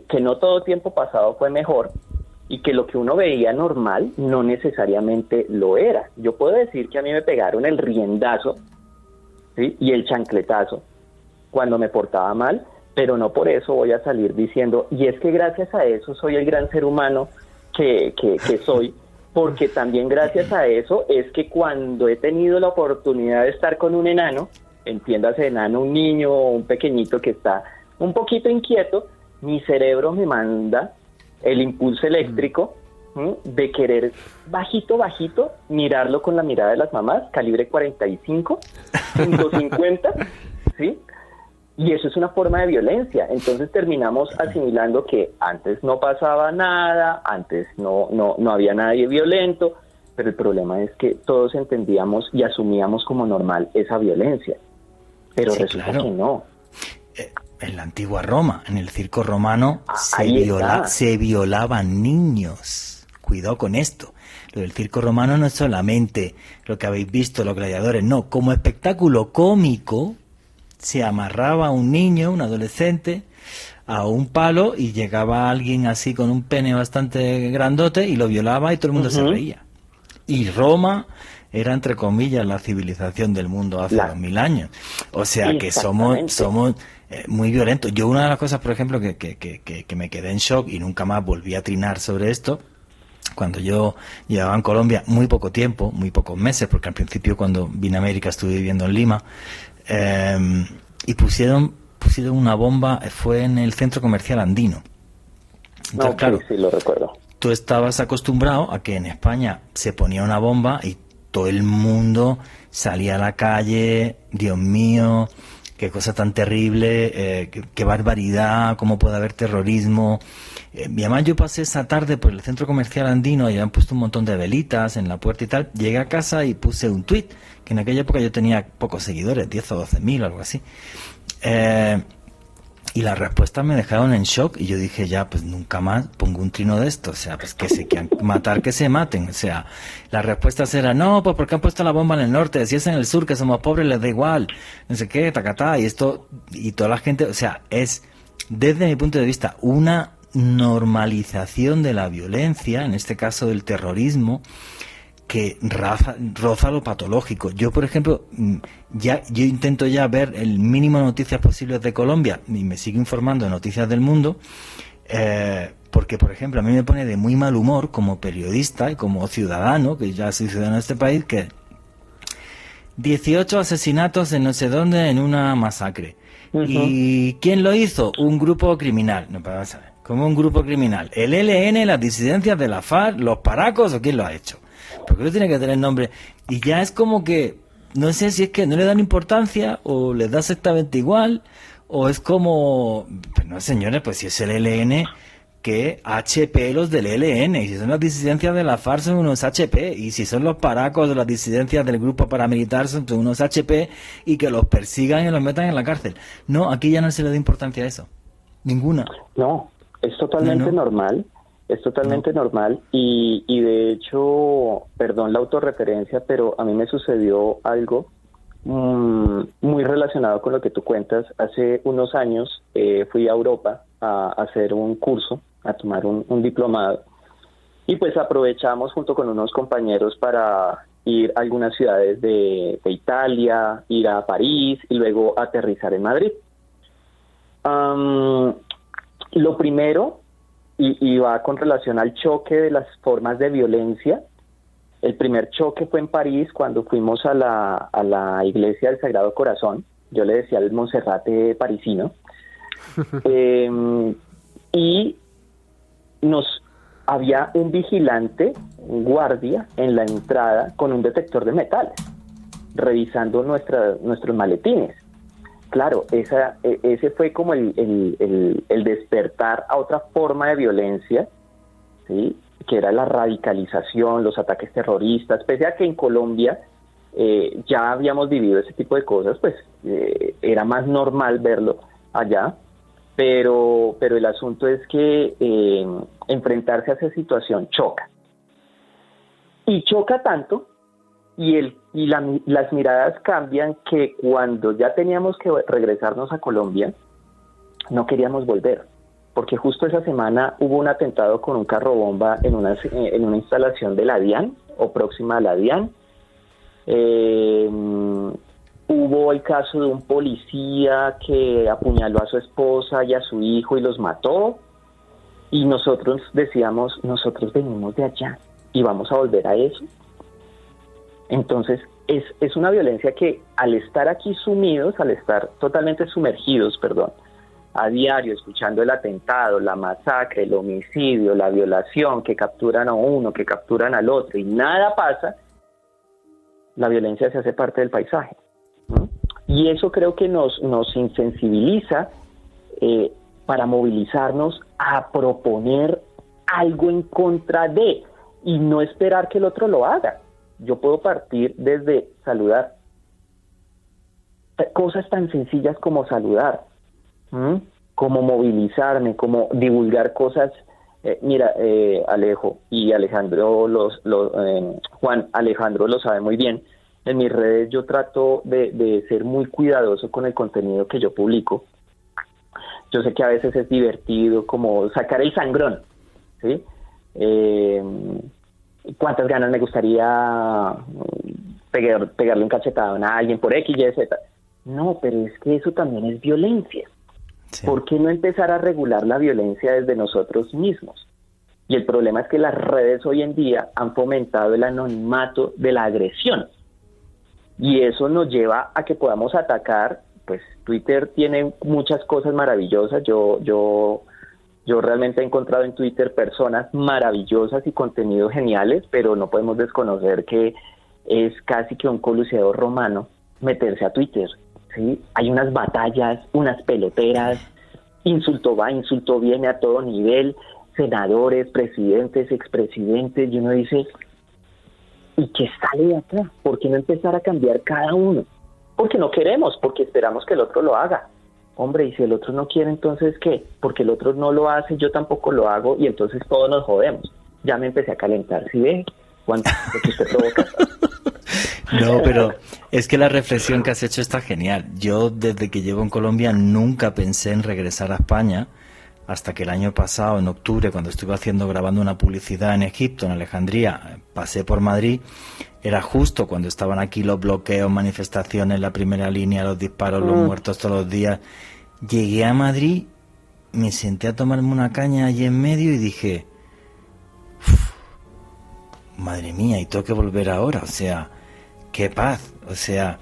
que no todo tiempo pasado fue mejor, y que lo que uno veía normal no necesariamente lo era. Yo puedo decir que a mí me pegaron el riendazo, ¿sí?, y el chancletazo cuando me portaba mal, pero no por eso voy a salir diciendo: y es que gracias a eso soy el gran ser humano que soy. Porque también gracias a eso es que cuando he tenido la oportunidad de estar con un enano, entiéndase enano, un niño o un pequeñito que está un poquito inquieto, mi cerebro me manda el impulso eléctrico de querer bajito, mirarlo con la mirada de las mamás, calibre 45, 150, ¿sí? Y eso es una forma de violencia. Entonces terminamos asimilando que antes no pasaba nada, antes no había nadie violento, pero el problema es que todos entendíamos y asumíamos como normal esa violencia. Pero sí, resulta que no. En la antigua Roma, en el circo romano, se violaban niños. Cuidado con esto. Lo del circo romano no es solamente lo que habéis visto, los gladiadores, no. Como espectáculo cómico, se amarraba a un niño, un adolescente, a un palo y llegaba alguien así con un pene bastante grandote y lo violaba y todo el mundo se reía. Y Roma era, entre comillas, la civilización del mundo hace 2000 años. O sea que somos muy violentos. Yo una de las cosas, por ejemplo, que me quedé en shock y nunca más volví a trinar sobre esto, cuando yo llevaba en Colombia muy poco tiempo, muy pocos meses, porque al principio cuando vine a América estuve viviendo en Lima, y pusieron una bomba, fue en el centro comercial andino. Entonces, claro, sí, lo recuerdo. Tú estabas acostumbrado a que en España se ponía una bomba y todo el mundo salía a la calle, Dios mío, qué cosa tan terrible, qué barbaridad, cómo puede haber terrorismo. Y además yo pasé esa tarde por el centro comercial andino y habían puesto un montón de velitas en la puerta y tal. Llegué a casa y puse un tuit, que en aquella época yo tenía pocos seguidores, 10 o 12.000 o algo así. Y las respuestas me dejaron en shock y yo dije, ya, pues nunca más pongo un trino de esto. O sea, pues que se quieran matar, que se maten. O sea, las respuestas eran, no, pues porque han puesto la bomba en el norte, si es en el sur, que somos pobres, les da igual. No sé qué, tacatá, y esto, y toda la gente, o sea, es, desde mi punto de vista, una normalización de la violencia, en este caso del terrorismo, que roza lo patológico. Yo, por ejemplo, yo intento ya ver el mínimo de noticias posibles de Colombia y me sigo informando de noticias del mundo, porque, por ejemplo, a mí me pone de muy mal humor como periodista y como ciudadano, que ya soy ciudadano de este país, que 18 asesinatos en no sé dónde en una masacre. ¿Y quién lo hizo? Un grupo criminal. No, para saber. ¿Cómo un grupo criminal? ¿El ELN, las disidencias de la FARC, los paracos o quién lo ha hecho? Porque no tiene que tener nombre. Y ya es como que, no sé si es que no le dan importancia o les da exactamente igual, o es como, pues no señores, pues si es el ELN, que HP los del ELN, y si son las disidencias de la FARC son unos HP, y si son los paracos de las disidencias del grupo paramilitar son unos HP, y que los persigan y los metan en la cárcel. No, aquí ya no se le da importancia a eso. Ninguna. No, es totalmente normal. Es totalmente normal y de hecho, perdón la autorreferencia, pero a mí me sucedió algo muy relacionado con lo que tú cuentas. Hace unos años fui a Europa a hacer un curso, a tomar un diplomado, y pues aprovechamos junto con unos compañeros para ir a algunas ciudades de Italia, ir a París y luego aterrizar en Madrid. Lo primero, y va con relación al choque de las formas de violencia. El primer choque fue en París cuando fuimos a la iglesia del Sagrado Corazón. Yo le decía al Monserrate parisino. Y había un vigilante, un guardia, en la entrada con un detector de metales, revisando nuestros maletines. Claro, ese fue como el despertar a otra forma de violencia, ¿sí? Que era la radicalización, los ataques terroristas. Pese a que en Colombia ya habíamos vivido ese tipo de cosas, pues era más normal verlo allá, pero el asunto es que enfrentarse a esa situación choca. Y choca tanto, las miradas cambian, que cuando ya teníamos que regresarnos a Colombia, no queríamos volver, porque justo esa semana hubo un atentado con un carro bomba en una instalación de la DIAN, o próxima a la DIAN. Hubo el caso de un policía que apuñaló a su esposa y a su hijo y los mató, y nosotros decíamos, nosotros venimos de allá y vamos a volver a eso. Entonces es una violencia que al estar aquí sumidos, al estar totalmente sumergidos, a diario escuchando el atentado, la masacre, el homicidio, la violación, que capturan a uno, que capturan al otro y nada pasa, la violencia se hace parte del paisaje, ¿no? Y eso creo que nos insensibiliza para movilizarnos a proponer algo en contra de, y no esperar que el otro lo haga. Yo puedo partir desde saludar. Cosas tan sencillas como saludar, como movilizarme, como divulgar cosas. Mira, Alejo y Alejandro, Juan, Alejandro lo sabe muy bien. En mis redes yo trato de ser muy cuidadoso con el contenido que yo publico. Yo sé que a veces es divertido, como sacar el sangrón, ¿sí? ¿Cuántas ganas me gustaría pegarle un cachetado a alguien por X, Y, Z? No, pero es que eso también es violencia. Sí. ¿Por qué no empezar a regular la violencia desde nosotros mismos? Y el problema es que las redes hoy en día han fomentado el anonimato de la agresión. Y eso nos lleva a que podamos atacar. Pues Twitter tiene muchas cosas maravillosas. Yo realmente he encontrado en Twitter personas maravillosas y contenidos geniales, pero no podemos desconocer que es casi que un coliseo romano meterse a Twitter, ¿sí? Hay unas batallas, unas peloteras, insulto va, insulto viene a todo nivel, senadores, presidentes, expresidentes, y uno dice, ¿y qué sale de acá? ¿Por qué no empezar a cambiar cada uno? Porque no queremos, porque esperamos que el otro lo haga. Hombre, y si el otro no quiere, ¿entonces qué? Porque el otro no lo hace, yo tampoco lo hago, y entonces todos nos jodemos. Ya me empecé a calentar, ¿sí ve? ¿Cuánto que usted provoca? No, pero es que la reflexión que has hecho está genial. Yo, desde que llevo en Colombia, nunca pensé en regresar a España, hasta que el año pasado, en octubre, cuando estuve grabando una publicidad en Egipto, en Alejandría, pasé por Madrid. Era justo cuando estaban aquí los bloqueos, manifestaciones, la primera línea, los disparos, los muertos todos los días. Llegué a Madrid, me senté a tomarme una caña allí en medio y dije, madre mía, y tengo que volver ahora, o sea, qué paz, o sea,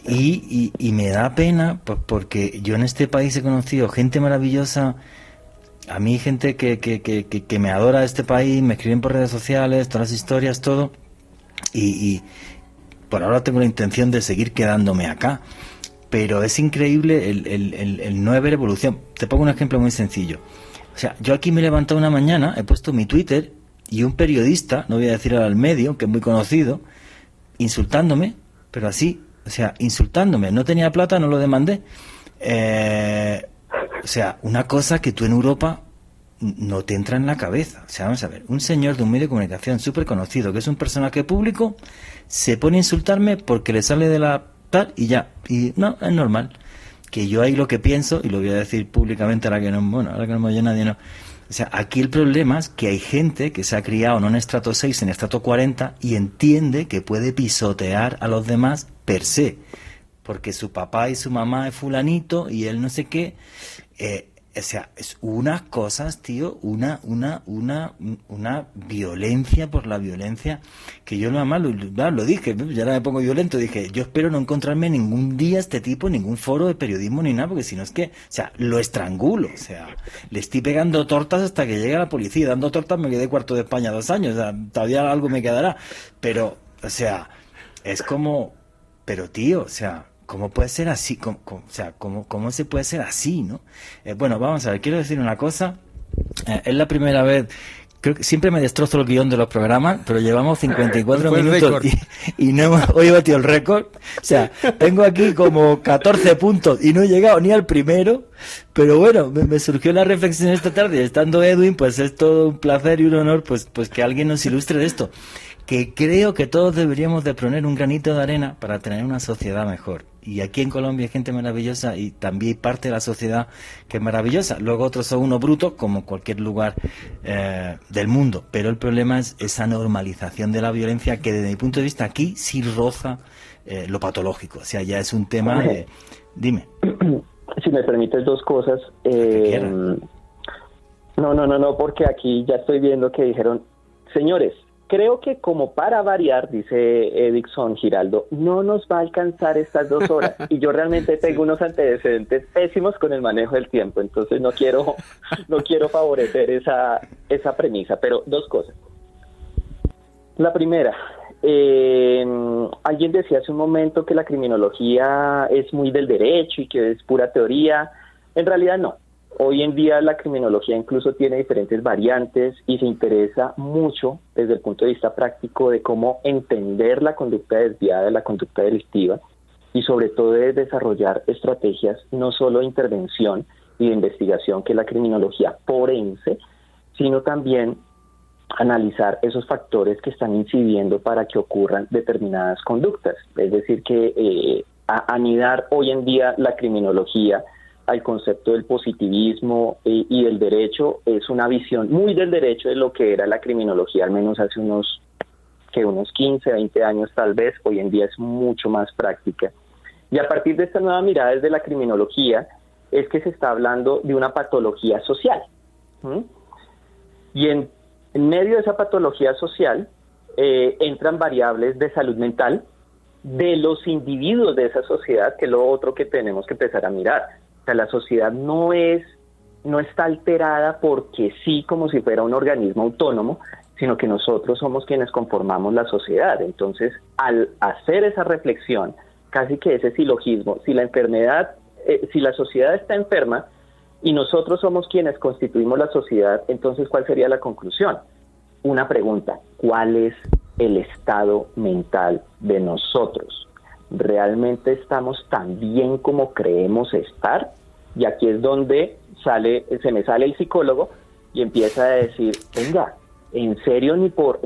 y me da pena, pues, porque yo en este país he conocido gente maravillosa. A mí gente que me adora este país, me escriben por redes sociales, todas las historias, todo. Y por ahora tengo la intención de seguir quedándome acá. Pero es increíble el no haber evolución. Te pongo un ejemplo muy sencillo. O sea, yo aquí me he levantado una mañana, he puesto mi Twitter y un periodista, no voy a decir al medio, que es muy conocido, insultándome, pero así, o sea, insultándome. No tenía plata, no lo demandé. O sea, una cosa que tú en Europa no te entra en la cabeza. O sea, vamos a ver, un señor de un medio de comunicación súper conocido, que es un personaje público, se pone a insultarme porque le sale de la tal y ya. Y no, es normal. Que yo ahí lo que pienso, y lo voy a decir públicamente ahora que no me oye nadie, no. O sea, aquí el problema es que hay gente que se ha criado no en estrato 6, en estrato 40, y entiende que puede pisotear a los demás per se. Porque su papá y su mamá es fulanito y él no sé qué. O sea, es unas cosas, tío, una violencia por la violencia, que yo nada más lo dije, ya ahora me pongo violento, dije, yo espero no encontrarme ningún día este tipo, ningún foro de periodismo ni nada, porque si no es que, o sea, lo estrangulo, o sea, le estoy pegando tortas hasta que llegue la policía, dando tortas me quedé cuarto de España 2 años, o sea, todavía algo me quedará, pero, o sea, es como, pero tío, o sea, ¿cómo puede ser así? ¿Cómo se puede ser así, no? Bueno, vamos a ver, quiero decir una cosa. Es la primera vez, creo que siempre me destrozo el guión de los programas, pero llevamos 54 minutos y no hemos hoy batido el récord. O sea, tengo aquí como 14 puntos y no he llegado ni al primero, pero bueno, me surgió la reflexión esta tarde, estando Edwin, pues es todo un placer y un honor pues que alguien nos ilustre de esto. Que creo que todos deberíamos de poner un granito de arena para tener una sociedad mejor. Y aquí en Colombia hay gente maravillosa y también hay parte de la sociedad que es maravillosa. Luego otros son unos brutos, como cualquier lugar del mundo. Pero el problema es esa normalización de la violencia que desde mi punto de vista aquí sí roza lo patológico. O sea, ya es un tema de... Dime. Si me permites 2 cosas. No, porque aquí ya estoy viendo que dijeron, señores, creo que como para variar, dice Edixon Giraldo, no nos va a alcanzar estas 2 horas. Y yo realmente tengo unos antecedentes pésimos con el manejo del tiempo, entonces no quiero favorecer esa premisa. Pero 2 cosas. La primera, alguien decía hace un momento que la criminología es muy del derecho y que es pura teoría. En realidad no. Hoy en día la criminología incluso tiene diferentes variantes y se interesa mucho desde el punto de vista práctico de cómo entender la conducta desviada, la conducta delictiva, y sobre todo de desarrollar estrategias no solo de intervención y de investigación, que es la criminología forense, sino también analizar esos factores que están incidiendo para que ocurran determinadas conductas. Es decir, que anidar hoy en día la criminología al concepto del positivismo y del derecho es una visión muy del derecho de lo que era la criminología, al menos hace unos 15, 20 años tal vez. Hoy en día es mucho más práctica. Y a partir de esta nueva mirada desde la criminología es que se está hablando de una patología social. Y en medio de esa patología social entran variables de salud mental de los individuos de esa sociedad, que es lo otro que tenemos que empezar a mirar. O sea, la sociedad no está alterada porque sí, como si fuera un organismo autónomo, sino que nosotros somos quienes conformamos la sociedad. Entonces, al hacer esa reflexión, casi que ese silogismo, si la sociedad está enferma y nosotros somos quienes constituimos la sociedad, entonces, ¿cuál sería la conclusión? Una pregunta: ¿cuál es el estado mental de nosotros? ¿Realmente estamos tan bien como creemos estar? Y aquí es donde se me sale el psicólogo y empieza a decir, venga, en serio, ni por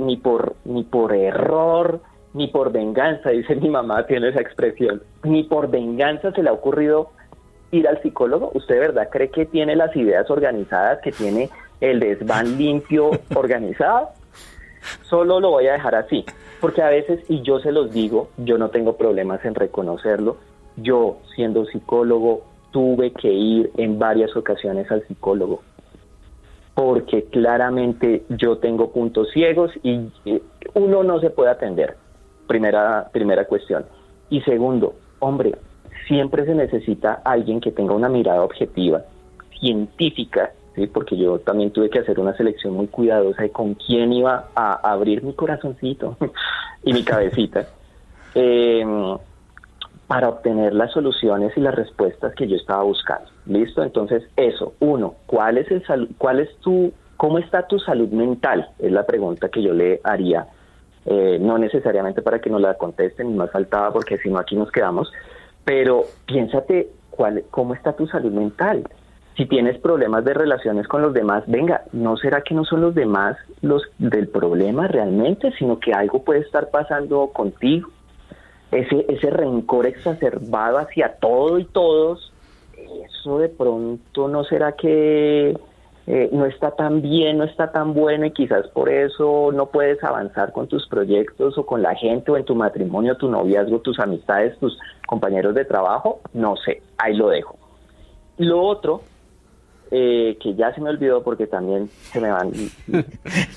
error, ni por venganza, dice mi mamá, tiene esa expresión, ni por venganza se le ha ocurrido ir al psicólogo. ¿Usted de verdad cree que tiene las ideas organizadas, que tiene el desván limpio organizado? Solo lo voy a dejar así, porque a veces, y yo se los digo, yo no tengo problemas en reconocerlo, yo siendo psicólogo tuve que ir en varias ocasiones al psicólogo, porque claramente yo tengo puntos ciegos y uno no se puede atender, primera cuestión. Y segundo, hombre, siempre se necesita alguien que tenga una mirada objetiva, científica, ¿sí? Porque yo también tuve que hacer una selección muy cuidadosa de con quién iba a abrir mi corazoncito y mi cabecita, para obtener las soluciones y las respuestas que yo estaba buscando. ¿Listo? Entonces, eso, uno, ¿cómo está tu salud mental? Es la pregunta que yo le haría, no necesariamente para que nos la contesten, ni más faltaba, porque si no aquí nos quedamos, pero piénsate, ¿cómo está tu salud mental? Si tienes problemas de relaciones con los demás, venga, ¿no será que no son los demás los del problema realmente, sino que algo puede estar pasando contigo? Ese rencor exacerbado hacia todo y todos, eso de pronto no será que no está tan bien, no está tan bueno, y quizás por eso no puedes avanzar con tus proyectos o con la gente, o en tu matrimonio, tu noviazgo, tus amistades, tus compañeros de trabajo. No sé, ahí lo dejo. Lo otro, que ya se me olvidó porque también se me van.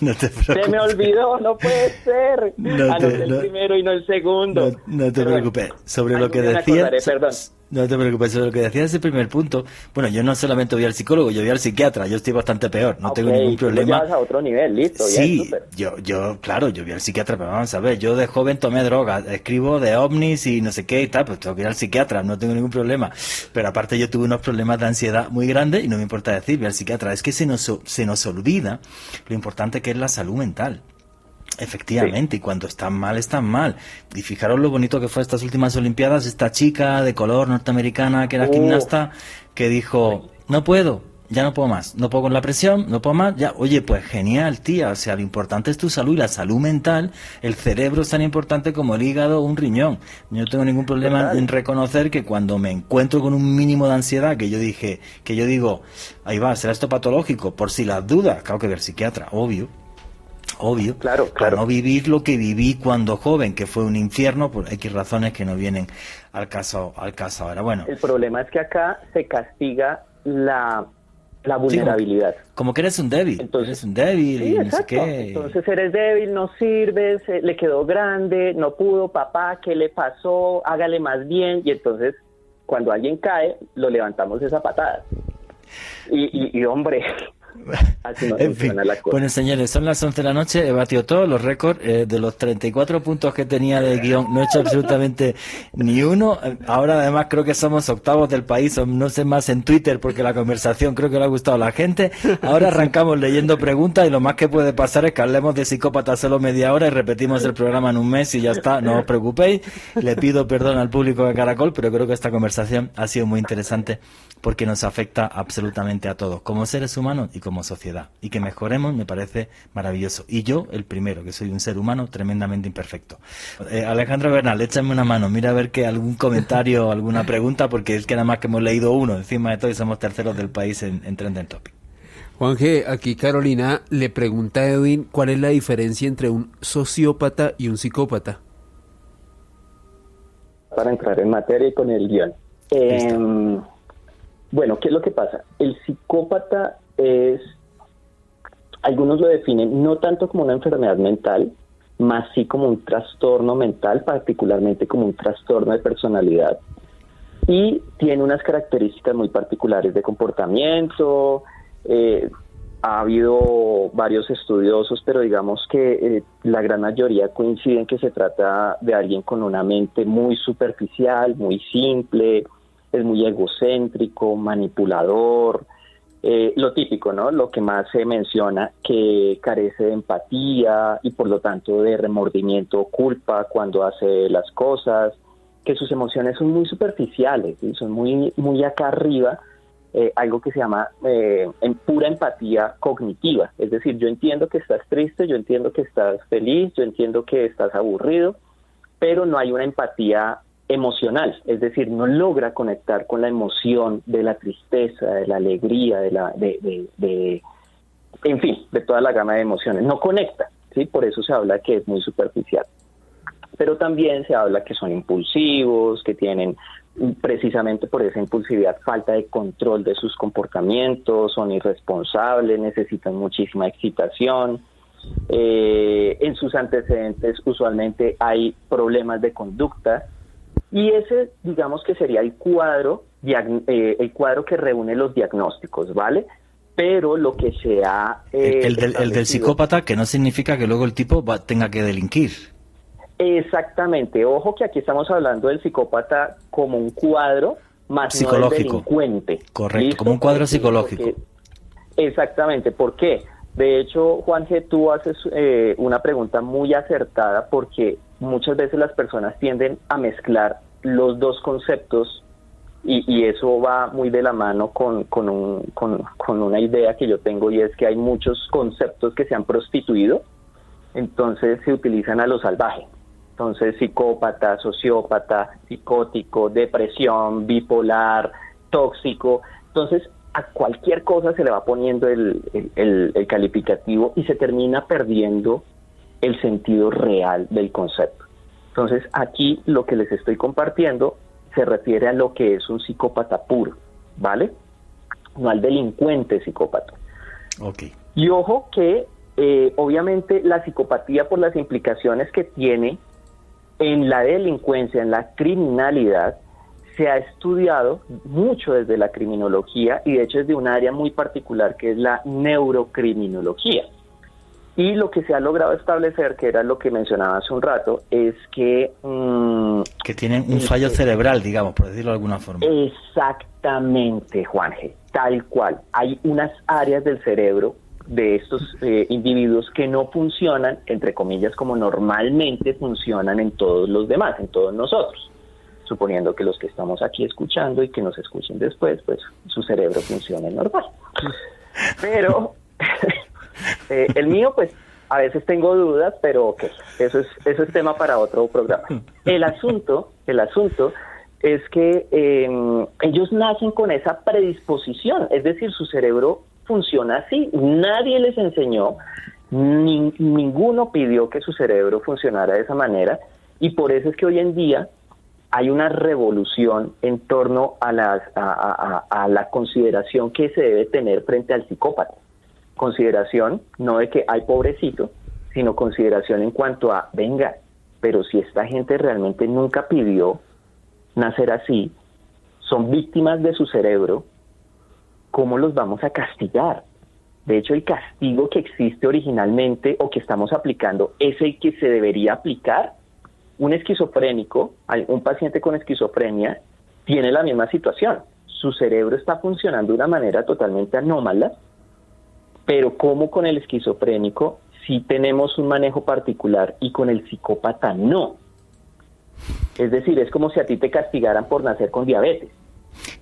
No te preocupes. Se me olvidó, no puede ser. El primero y no el segundo. No te preocupes. Sobre lo que decías. No te preocupes, sobre lo que decías ese primer punto. Bueno, yo no solamente voy al psicólogo, yo voy al psiquiatra. Yo estoy bastante peor, no tengo ningún problema. Tú lo llevas a otro nivel, listo. Sí, claro, yo voy al psiquiatra, pero vamos a ver, yo de joven tomé drogas, escribo de ovnis y no sé qué y tal, pues tengo que ir al psiquiatra, no tengo ningún problema. Pero aparte yo tuve unos problemas de ansiedad muy grandes y no me importa decir, voy al psiquiatra. Es que se nos olvida lo importante que es la salud mental. Efectivamente, sí. Y cuando están mal, están mal. Y fijaros lo bonito que fue estas últimas Olimpiadas, esta chica de color norteamericana que era gimnasta, que dijo, no puedo, ya no puedo más, no puedo con la presión, no puedo más, ya, oye, pues genial, tía, o sea, lo importante es tu salud, y la salud mental, el cerebro es tan importante como el hígado o un riñón. Yo no tengo ningún problema en reconocer que cuando me encuentro con un mínimo de ansiedad, que yo digo, ahí va, será esto patológico, por si las dudas, claro que ver psiquiatra, obvio, claro. Para no vivir lo que viví cuando joven, que fue un infierno por X razones que no vienen al caso ahora. Bueno, el problema es que acá se castiga la la vulnerabilidad. Como que eres un débil. Entonces, eres un débil sí, y no exacto. sé qué. Entonces eres débil, no sirves, le quedó grande, no pudo, papá, ¿qué le pasó? Hágale más bien. Y entonces, cuando alguien cae, lo levantamos esa patada. Y hombre, así no En fin, funciona la cosa. bueno, señores, son las 11 de la noche, he batido todos los récords, de los 34 puntos que tenía de guión, no he hecho absolutamente ni uno. Ahora además creo que somos octavos del país, o no sé más en Twitter, porque la conversación creo que le ha gustado a la gente. Ahora arrancamos leyendo preguntas y lo más que puede pasar es que hablemos de psicópatas solo media hora y repetimos el programa en un mes y ya está, no os preocupéis. Le pido perdón al público de Caracol, pero creo que esta conversación ha sido muy interesante porque nos afecta absolutamente a todos, como seres humanos y como sociedad. Y que mejoremos me parece maravilloso. Y yo, el primero, que soy un ser humano tremendamente imperfecto. Alejandro Bernal, échame una mano, mira a ver que algún comentario o alguna pregunta, porque es que nada más que hemos leído uno, encima de todo, y somos terceros del país en Trending Topic. Juan G., aquí Carolina le pregunta a Edwin cuál es la diferencia entre un sociópata y un psicópata. Para entrar en materia y con el guión. Bueno, ¿qué es lo que pasa? El psicópata es, algunos lo definen no tanto como una enfermedad mental, más sí como un trastorno mental, particularmente como un trastorno de personalidad, y tiene unas características muy particulares de comportamiento. Ha habido varios estudiosos, pero digamos que la gran mayoría coinciden que se trata de alguien con una mente muy superficial, muy simple, es muy egocéntrico, manipulador, lo típico, ¿no? Lo que más se menciona, que carece de empatía y por lo tanto de remordimiento o culpa cuando hace las cosas, que sus emociones son muy superficiales, ¿sí? Son muy acá arriba, algo que se llama en pura empatía cognitiva, es decir, yo entiendo que estás triste, yo entiendo que estás feliz, yo entiendo que estás aburrido, pero no hay una empatía emocional, es decir, no logra conectar con la emoción de la tristeza, de la alegría, en fin, de toda la gama de emociones, no conecta, ¿sí? Por eso se habla que es muy superficial. Pero también se habla que son impulsivos, que tienen precisamente por esa impulsividad falta de control de sus comportamientos, son irresponsables, necesitan muchísima excitación. En sus antecedentes usualmente hay problemas de conducta. Y ese, digamos que sería el cuadro que reúne los diagnósticos, ¿vale? Pero lo que se ha... el del psicópata, que no significa que luego el tipo tenga que delinquir. Exactamente. Ojo que aquí estamos hablando del psicópata como un cuadro más psicológico. No del delincuente. Correcto, ¿Listo? como un cuadro psicológico. Exactamente. ¿Por qué? De hecho, Juan G., tú haces una pregunta muy acertada porque muchas veces las personas tienden a mezclar los dos conceptos y eso va muy de la mano con una idea que yo tengo, y es que hay muchos conceptos que se han prostituido, entonces se utilizan a lo salvaje. Entonces, psicópata, sociópata, psicótico, depresión, bipolar, tóxico. Entonces, a cualquier cosa se le va poniendo el calificativo y se termina perdiendo el sentido real del concepto. Entonces, aquí lo que les estoy compartiendo se refiere a lo que es un psicópata puro, ¿vale? No al delincuente psicópata. Okay. Y ojo que, obviamente, la psicopatía, por las implicaciones que tiene en la delincuencia, en la criminalidad, se ha estudiado mucho desde la criminología, y de hecho es de un área muy particular que es la neurocriminología. Y lo que se ha logrado establecer, que era lo que mencionaba hace un rato, es que... que tienen un fallo cerebral, digamos, por decirlo de alguna forma. Exactamente, Juanje, tal cual. Hay unas áreas del cerebro de estos individuos que no funcionan, entre comillas, como normalmente funcionan en todos los demás, en todos nosotros. Suponiendo que los que estamos aquí escuchando y que nos escuchen después, pues su cerebro funciona normal. Pero el mío, pues a veces tengo dudas, pero ok, eso es tema para otro programa. El asunto es que ellos nacen con esa predisposición, es decir, su cerebro funciona así. Nadie les enseñó, ninguno pidió que su cerebro funcionara de esa manera, y por eso es que hoy en día hay una revolución en torno a la consideración que se debe tener frente al psicópata. Consideración no de que hay pobrecito, sino consideración en cuanto a, venga, pero si esta gente realmente nunca pidió nacer así, son víctimas de su cerebro, ¿cómo los vamos a castigar? De hecho, el castigo que existe originalmente o que estamos aplicando es el que se debería aplicar. Un esquizofrénico, un paciente con esquizofrenia, tiene la misma situación. Su cerebro está funcionando de una manera totalmente anómala, pero como con el esquizofrénico sí tenemos un manejo particular y con el psicópata no. Es decir, es como si a ti te castigaran por nacer con diabetes.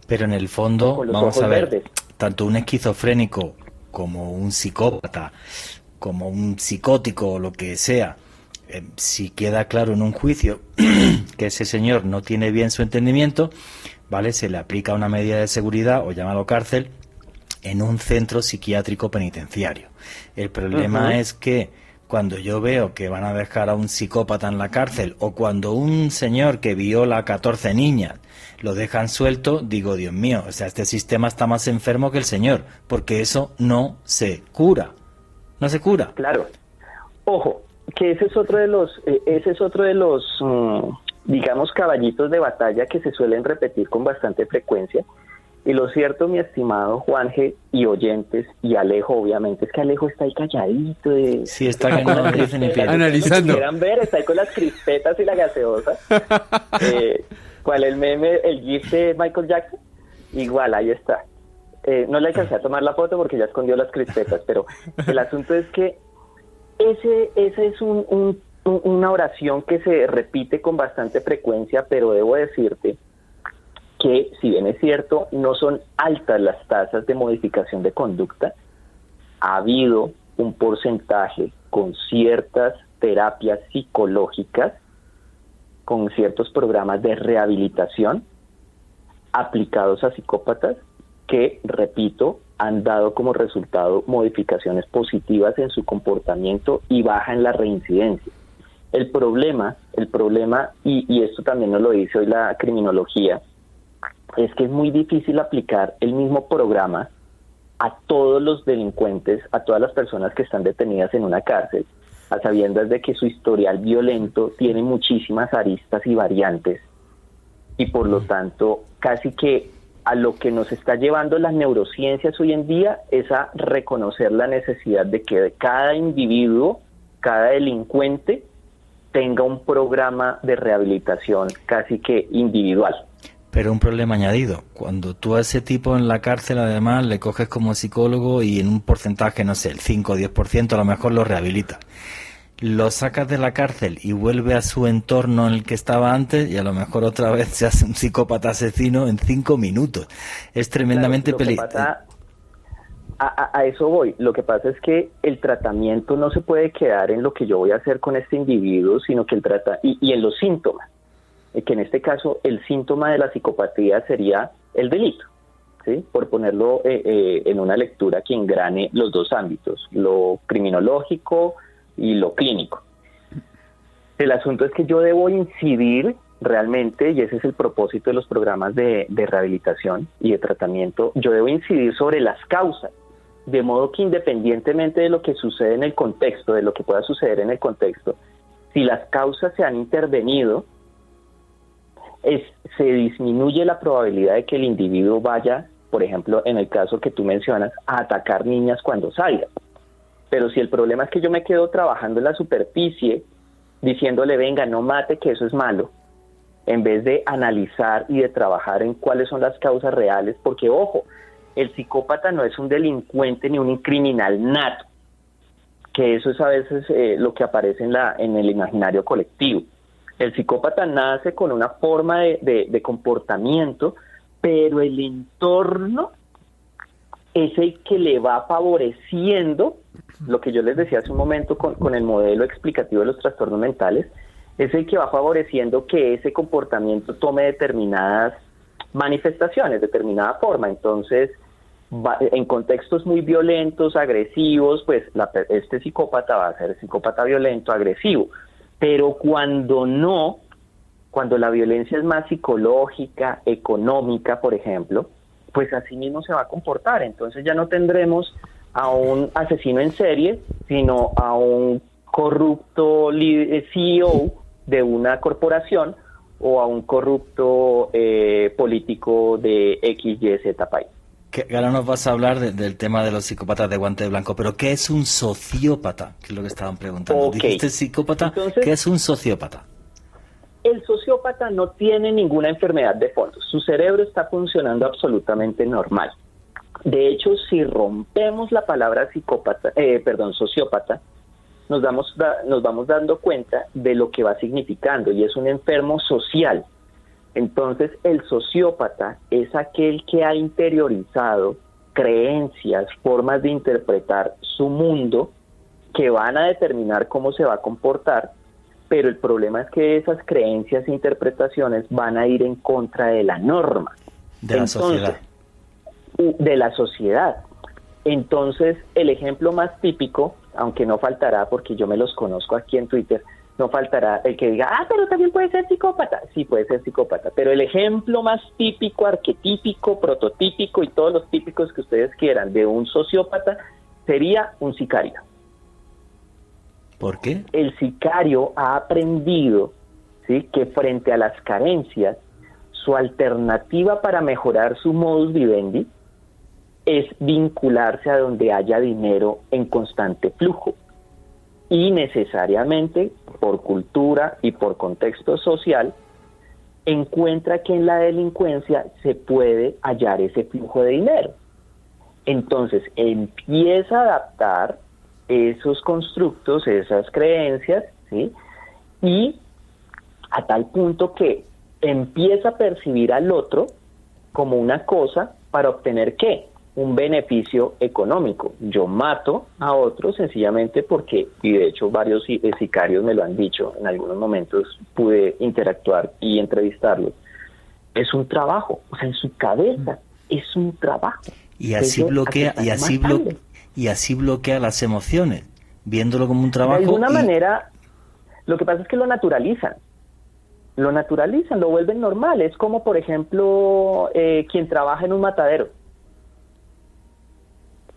Pero en el fondo, con los vamos ojos a ver, verdes. tanto un esquizofrénico como un psicópata, como un psicótico o lo que sea, si queda claro en un juicio que ese señor no tiene bien su entendimiento, ¿vale? Se le aplica una medida de seguridad o llámalo cárcel en un centro psiquiátrico penitenciario. El problema es que cuando yo veo que van a dejar a un psicópata en la cárcel o cuando un señor que viola a 14 niñas lo dejan suelto, digo, Dios mío, o sea, este sistema está más enfermo que el señor, porque eso no se cura. No se cura. Claro. Ojo, que ese es otro de los digamos, caballitos de batalla que se suelen repetir con bastante frecuencia. Y lo cierto, mi estimado Juanje y oyentes, y Alejo, obviamente, es que Alejo está ahí calladito. Sí, está que no dice ni pie. Analizando. Si quieran ver, está ahí con las crispetas y la gaseosa. ¿Cuál el meme, el gif de Michael Jackson? Igual, ahí está. No le alcancé a tomar la foto porque ya escondió las crispetas, pero el asunto es que ese es una oración que se repite con bastante frecuencia, pero debo decirte que, si bien es cierto, no son altas las tasas de modificación de conducta, ha habido un porcentaje con ciertas terapias psicológicas, con ciertos programas de rehabilitación aplicados a psicópatas que, repito, han dado como resultado modificaciones positivas en su comportamiento y baja en la reincidencia. El problema, y esto también nos lo dice hoy la criminología, es que es muy difícil aplicar el mismo programa a todos los delincuentes, a todas las personas que están detenidas en una cárcel, a sabiendas de que su historial violento tiene muchísimas aristas y variantes, y por lo tanto casi que a lo que nos está llevando las neurociencias hoy en día es a reconocer la necesidad de que cada individuo, cada delincuente, tenga un programa de rehabilitación casi que individual. Pero un problema añadido, cuando tú a ese tipo en la cárcel además le coges como psicólogo y en un porcentaje, no sé, el 5 o 10% a lo mejor lo rehabilitas. Lo sacas de la cárcel y vuelve a su entorno en el que estaba antes y a lo mejor otra vez se hace un psicópata asesino en 5 minutos. Es tremendamente peligroso. A eso voy. Lo que pasa es que el tratamiento no se puede quedar en lo que yo voy a hacer con este individuo, sino que y en los síntomas. Que en este caso el síntoma de la psicopatía sería el delito, ¿sí? Por ponerlo en una lectura que engrane los dos ámbitos, lo criminológico y lo clínico. El asunto es que yo debo incidir realmente, y ese es el propósito de los programas de rehabilitación y de tratamiento, yo debo incidir sobre las causas, de modo que independientemente de lo que sucede en el contexto, de lo que pueda suceder en el contexto, si las causas se han intervenido, se disminuye la probabilidad de que el individuo vaya, por ejemplo, en el caso que tú mencionas, a atacar niñas cuando salga. Pero si el problema es que yo me quedo trabajando en la superficie, diciéndole, venga, no mate, que eso es malo, en vez de analizar y de trabajar en cuáles son las causas reales, porque, ojo, el psicópata no es un delincuente ni un criminal nato, que eso es a veces lo que aparece en el imaginario colectivo. El psicópata nace con una forma de comportamiento, pero el entorno es el que le va favoreciendo, lo que yo les decía hace un momento con el modelo explicativo de los trastornos mentales, es el que va favoreciendo que ese comportamiento tome determinadas manifestaciones, determinada forma. Entonces, en contextos muy violentos, agresivos, pues este psicópata va a ser psicópata violento, agresivo. Pero cuando Cuando la violencia es más psicológica, económica, por ejemplo, pues así mismo se va a comportar. Entonces ya no tendremos a un asesino en serie, sino a un corrupto CEO de una corporación o a un corrupto político de XYZ país. Que ahora nos vas a hablar del tema de los psicópatas de guante blanco, pero ¿qué es un sociópata? Que es lo que estaban preguntando. Okay. Dijiste psicópata, entonces, ¿qué es un sociópata? El sociópata no tiene ninguna enfermedad de fondo. Su cerebro está funcionando absolutamente normal. De hecho, si rompemos la palabra sociópata, nos vamos dando cuenta de lo que va significando, y es un enfermo social. Entonces, el sociópata es aquel que ha interiorizado creencias, formas de interpretar su mundo que van a determinar cómo se va a comportar, pero el problema es que esas creencias e interpretaciones van a ir en contra de la norma. De la sociedad. De la sociedad. Entonces, el ejemplo más típico, aunque no faltará, porque yo me los conozco aquí en Twitter, no faltará el que diga, pero también puede ser psicópata. Sí, puede ser psicópata, pero el ejemplo más típico, arquetípico, prototípico y todos los típicos que ustedes quieran de un sociópata sería un sicario. ¿Por qué? El sicario ha aprendido, ¿sí?, que frente a las carencias, su alternativa para mejorar su modus vivendi es vincularse a donde haya dinero en constante flujo. Y necesariamente, por cultura y por contexto social, encuentra que en la delincuencia se puede hallar ese flujo de dinero. Entonces empieza a adaptar esos constructos, esas creencias, ¿sí?, y a tal punto que empieza a percibir al otro como una cosa para obtener ¿qué? Un beneficio económico. Yo mato a otro sencillamente porque, y de hecho varios sicarios me lo han dicho, en algunos momentos pude interactuar y entrevistarlos, es un trabajo, o sea, en su cabeza es un trabajo. Y así bloquea, y así bloquea las emociones, viéndolo como un trabajo. De alguna manera, lo que pasa es que lo naturalizan, lo vuelven normal. Es como, por ejemplo, quien trabaja en un matadero.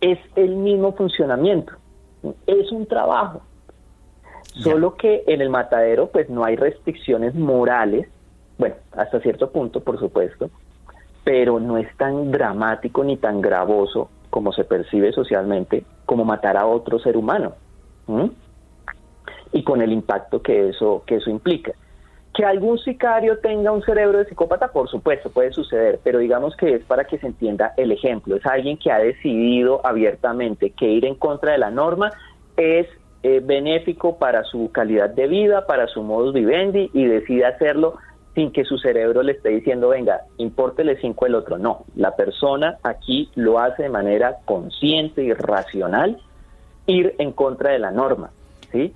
Es el mismo funcionamiento, es un trabajo. Solo que en el matadero pues no hay restricciones morales, bueno, hasta cierto punto, por supuesto, pero no es tan dramático ni tan gravoso como se percibe socialmente, como matar a otro ser humano. Y con el impacto que eso implica. Que algún sicario tenga un cerebro de psicópata, por supuesto, puede suceder, pero digamos que es para que se entienda el ejemplo. Es alguien que ha decidido abiertamente que ir en contra de la norma es benéfico para su calidad de vida, para su modus vivendi, y decide hacerlo sin que su cerebro le esté diciendo, venga, impórtele 5 el otro. No, la persona aquí lo hace de manera consciente y racional, ir en contra de la norma. ¿Sí?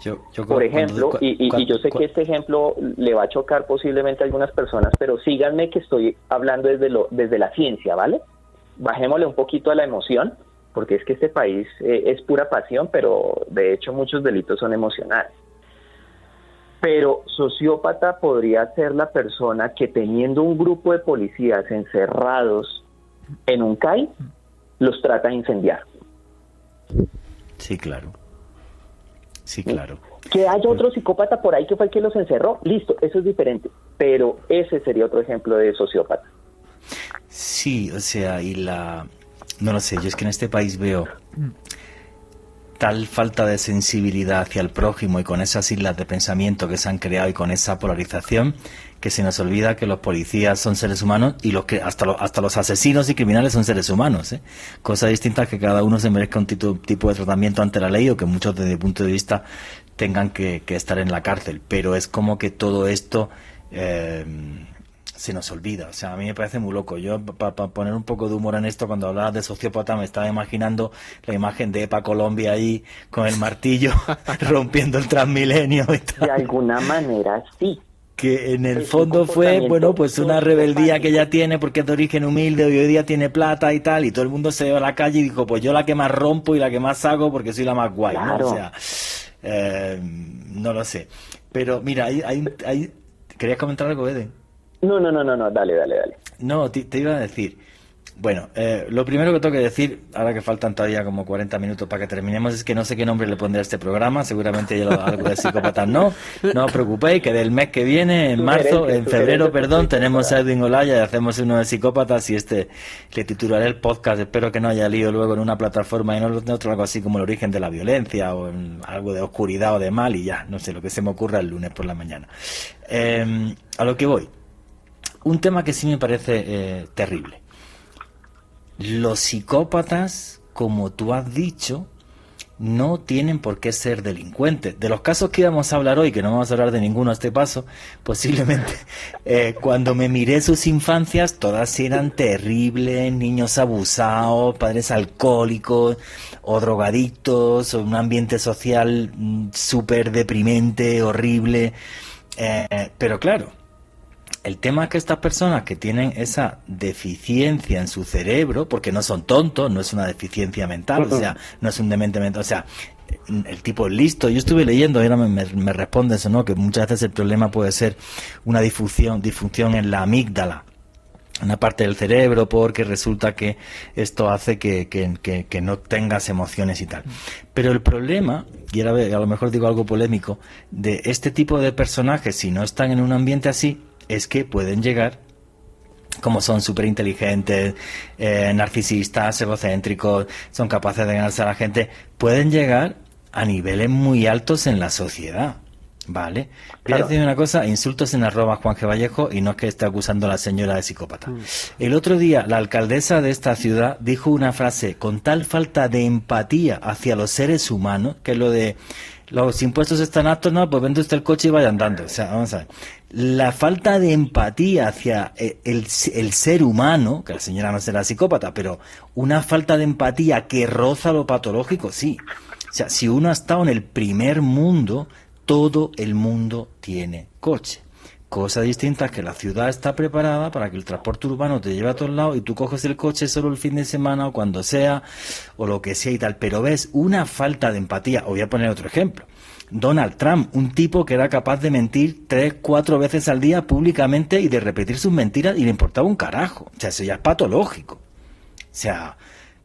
Por ejemplo, y yo sé que este ejemplo le va a chocar posiblemente a algunas personas, pero síganme que estoy hablando desde la ciencia, ¿vale? Bajémosle un poquito a la emoción, porque es que este país es pura pasión, pero de hecho muchos delitos son emocionales. Pero sociópata podría ser la persona que, teniendo un grupo de policías encerrados en un CAI, los trata de incendiar. Sí, claro. Sí, claro. Que haya otro psicópata por ahí que fue el que los encerró, listo, eso es diferente, pero ese sería otro ejemplo de sociópata. Sí, o sea, no lo sé, yo es que en este país veo tal falta de sensibilidad hacia el prójimo, y con esas islas de pensamiento que se han creado y con esa polarización, que se nos olvida que los policías son seres humanos, y hasta los asesinos y criminales son seres humanos, ¿eh? Cosa distinta, que cada uno se merezca un tipo de tratamiento ante la ley, o que muchos desde mi punto de vista tengan que estar en la cárcel, pero es como que todo esto se nos olvida. O sea, a mí me parece muy loco. Yo, para poner un poco de humor en esto, cuando hablabas de sociópata, me estaba imaginando la imagen de Epa Colombia ahí con el martillo rompiendo el Transmilenio y tal. De alguna manera sí. Que en el fondo fue, bueno, pues una rebeldía que ella tiene porque es de origen humilde y hoy día tiene plata y tal, y todo el mundo se va a la calle y dijo, pues yo la que más rompo y la que más hago porque soy la más guay, claro. ¿no? O sea, no lo sé. Pero mira, ¿Querías comentar algo, Eden? No, dale. No, te iba a decir. Bueno, lo primero que tengo que decir, ahora que faltan todavía como 40 minutos para que terminemos, es que no sé qué nombre le pondré a este programa. Seguramente algo de psicópatas no os preocupéis, que del mes que viene, en febrero, tenemos a Edwin Olaya y hacemos uno de psicópatas, y le titularé el podcast. Espero que no haya lío luego en una plataforma y no en otro, algo así como el origen de la violencia o en algo de oscuridad o de mal, y ya, no sé, lo que se me ocurra el lunes por la mañana. A lo que voy, un tema que sí me parece terrible. Los psicópatas, como tú has dicho, no tienen por qué ser delincuentes. De los casos que íbamos a hablar hoy, que no vamos a hablar de ninguno a este paso, posiblemente, cuando me miré sus infancias, todas eran terribles, niños abusados, padres alcohólicos o drogadictos, o un ambiente social súper deprimente, horrible. Pero claro, el tema es que estas personas que tienen esa deficiencia en su cerebro, porque no son tontos, no es una deficiencia mental, o sea, no es un demente mental, o sea, el tipo es listo. Yo estuve leyendo, y ahora me responde eso, ¿no? Que muchas veces el problema puede ser una disfunción en la amígdala, una parte del cerebro, porque resulta que esto hace que no tengas emociones y tal. Pero el problema, y ahora a lo mejor digo algo polémico, de este tipo de personajes, si no están en un ambiente así, es que pueden llegar, como son súper inteligentes, narcisistas, egocéntricos, son capaces de ganarse a la gente, pueden llegar a niveles muy altos en la sociedad, ¿vale? Voy a decir una cosa: insultos en @JuanGVallejo, y no es que esté acusando a la señora de psicópata. El otro día la alcaldesa de esta ciudad dijo una frase con tal falta de empatía hacia los seres humanos, que es lo de los impuestos están altos, no, pues vende usted el coche y vaya andando. O sea, vamos a ver, la falta de empatía hacia el ser humano, que la señora no será psicópata, pero una falta de empatía que roza lo patológico, sí. O sea, si uno ha estado en el primer mundo, todo el mundo tiene coche. Cosa distinta es que la ciudad está preparada para que el transporte urbano te lleve a todos lados y tú coges el coche solo el fin de semana o cuando sea, o lo que sea y tal. Pero ves una falta de empatía. Os voy a poner otro ejemplo. Donald Trump, un tipo que era capaz de mentir 3-4 veces al día públicamente y de repetir sus mentiras, y le importaba un carajo. O sea, eso ya es patológico. O sea,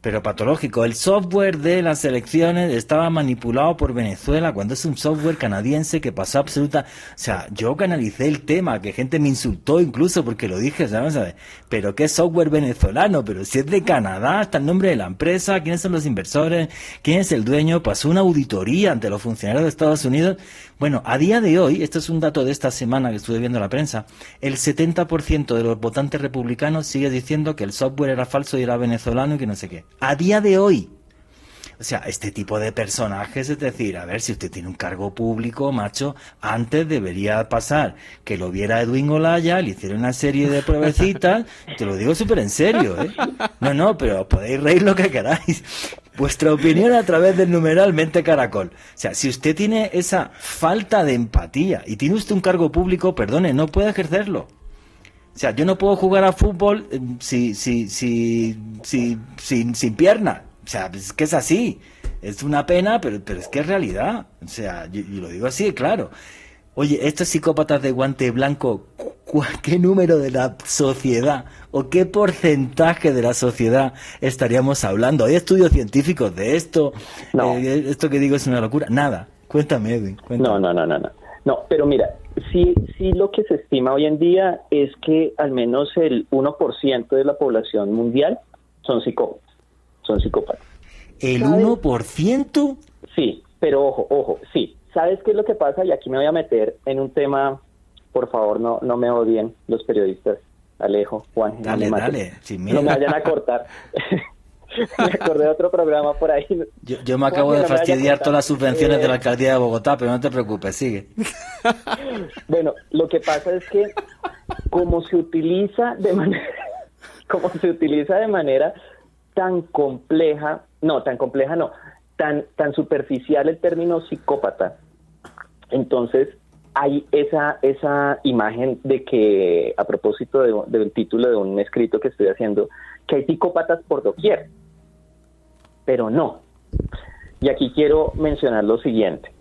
pero patológico. El software de las elecciones estaba manipulado por Venezuela, cuando es un software canadiense que pasó absoluta... O sea, yo canalicé el tema, que gente me insultó incluso porque lo dije, ¿sabes? Pero ¿qué software venezolano? Pero si es de Canadá, está el nombre de la empresa, quiénes son los inversores, quién es el dueño, pasó una auditoría ante los funcionarios de Estados Unidos. Bueno, a día de hoy, esto es un dato de esta semana que estuve viendo en la prensa, el 70% de los votantes republicanos sigue diciendo que el software era falso y era venezolano y que no sé qué. A día de hoy. O sea, este tipo de personajes, es decir, a ver, si usted tiene un cargo público, macho, antes debería pasar que lo viera Edwin Olaya, le hiciera una serie de pruebecitas, te lo digo súper en serio, ¿eh? No, pero podéis reír lo que queráis. Vuestra opinión a través del numeral Mente Caracol. O sea, si usted tiene esa falta de empatía y tiene usted un cargo público, perdone, no puede ejercerlo. O sea, yo no puedo jugar a fútbol sin pierna. O sea, es que es así. Es una pena, pero es que es realidad. O sea, yo lo digo así, claro. Oye, estos psicópatas de guante blanco, ¿qué número de la sociedad o qué porcentaje de la sociedad estaríamos hablando? ¿Hay estudios científicos de esto? No. Esto que digo es una locura. Nada. Cuéntame, Edwin. Cuéntame. No, pero mira, sí lo que se estima hoy en día es que al menos el 1% de la población mundial son psicópatas. ¿El ¿sabes? 1%? Sí, pero ojo, sí. ¿Sabes qué es lo que pasa? Y aquí me voy a meter en un tema, por favor, no me odien los periodistas, Alejo, Juan. Dale, sin miedo. No me vayan a cortar. Me acordé de otro programa por ahí. Yo me acabo de fastidiar todas las subvenciones de la alcaldía de Bogotá, pero no te preocupes, sigue. Bueno, lo que pasa es que como se utiliza de manera tan compleja, tan superficial el término psicópata, entonces hay esa imagen de que, a propósito del título de un escrito que estoy haciendo, que hay psicópatas por doquier, pero no. Y aquí quiero mencionar lo siguiente.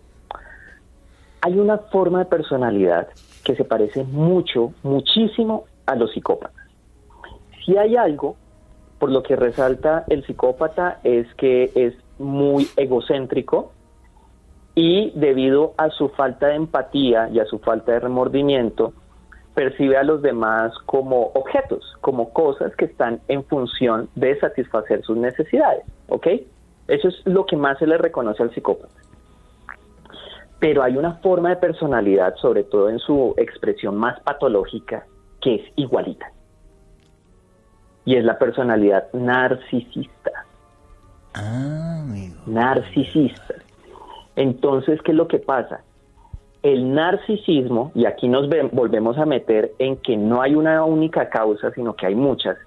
Hay una forma de personalidad que se parece muchísimo a los psicópatas. Si hay algo por lo que resalta el psicópata es que es muy egocéntrico y debido a su falta de empatía y a su falta de remordimiento, percibe a los demás como objetos, como cosas que están en función de satisfacer sus necesidades, ¿ok? Eso es lo que más se le reconoce al psicópata. Pero hay una forma de personalidad, sobre todo en su expresión más patológica, que es igualita. Y es la personalidad narcisista. Amigo. Narcisista. Entonces, ¿qué es lo que pasa? El narcisismo, y aquí nos volvemos a meter en que no hay una única causa, sino que hay muchas.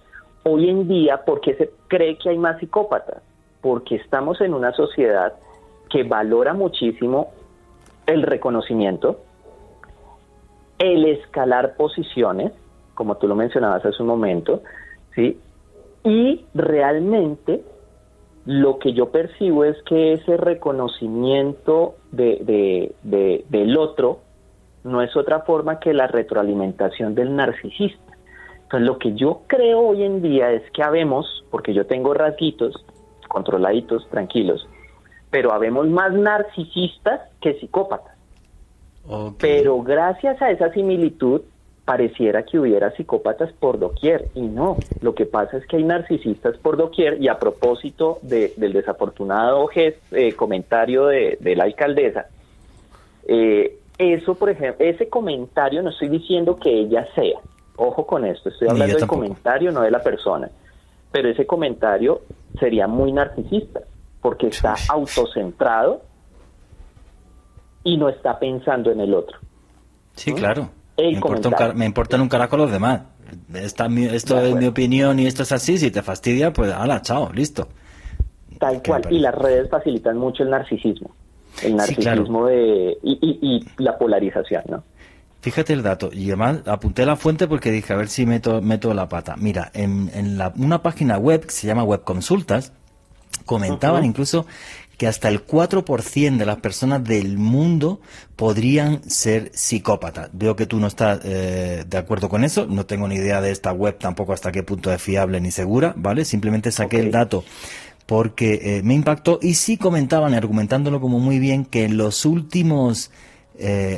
Hoy en día, ¿por qué se cree que hay más psicópatas? Porque estamos en una sociedad que valora muchísimo el reconocimiento, el escalar posiciones, como tú lo mencionabas hace un momento, ¿sí? Y realmente lo que yo percibo es que ese reconocimiento del otro no es otra forma que la retroalimentación del narcisista. Entonces lo que yo creo hoy en día es que habemos, porque yo tengo rasguitos, controladitos, tranquilos, pero habemos más narcisistas que psicópatas. Okay. Pero gracias a esa similitud pareciera que hubiera psicópatas por doquier, y no, lo que pasa es que hay narcisistas por doquier. Y a propósito del desafortunado comentario de la alcaldesa, eso, por ejemplo, ese comentario, no estoy diciendo que ella sea, ojo con esto, estoy hablando del comentario, no de la persona, pero ese comentario sería muy narcisista, porque está autocentrado y no está pensando en el otro. Sí, claro. Me importan un carajo los demás. Esto es mi opinión y esto es así. Si te fastidia, pues hala, chao, listo. Tal cual. Y las redes facilitan mucho el narcisismo. El narcisismo, sí, claro. y la polarización, ¿no? Fíjate el dato. Y además apunté la fuente porque dije, a ver si meto la pata. Mira, en una página web que se llama Web Consultas, comentaban incluso que hasta el 4% de las personas del mundo podrían ser psicópatas. Veo que tú no estás de acuerdo con eso, no tengo ni idea de esta web tampoco hasta qué punto es fiable ni segura, ¿vale? Simplemente saqué el dato porque me impactó, y sí comentaban, argumentándolo como muy bien, que en los últimos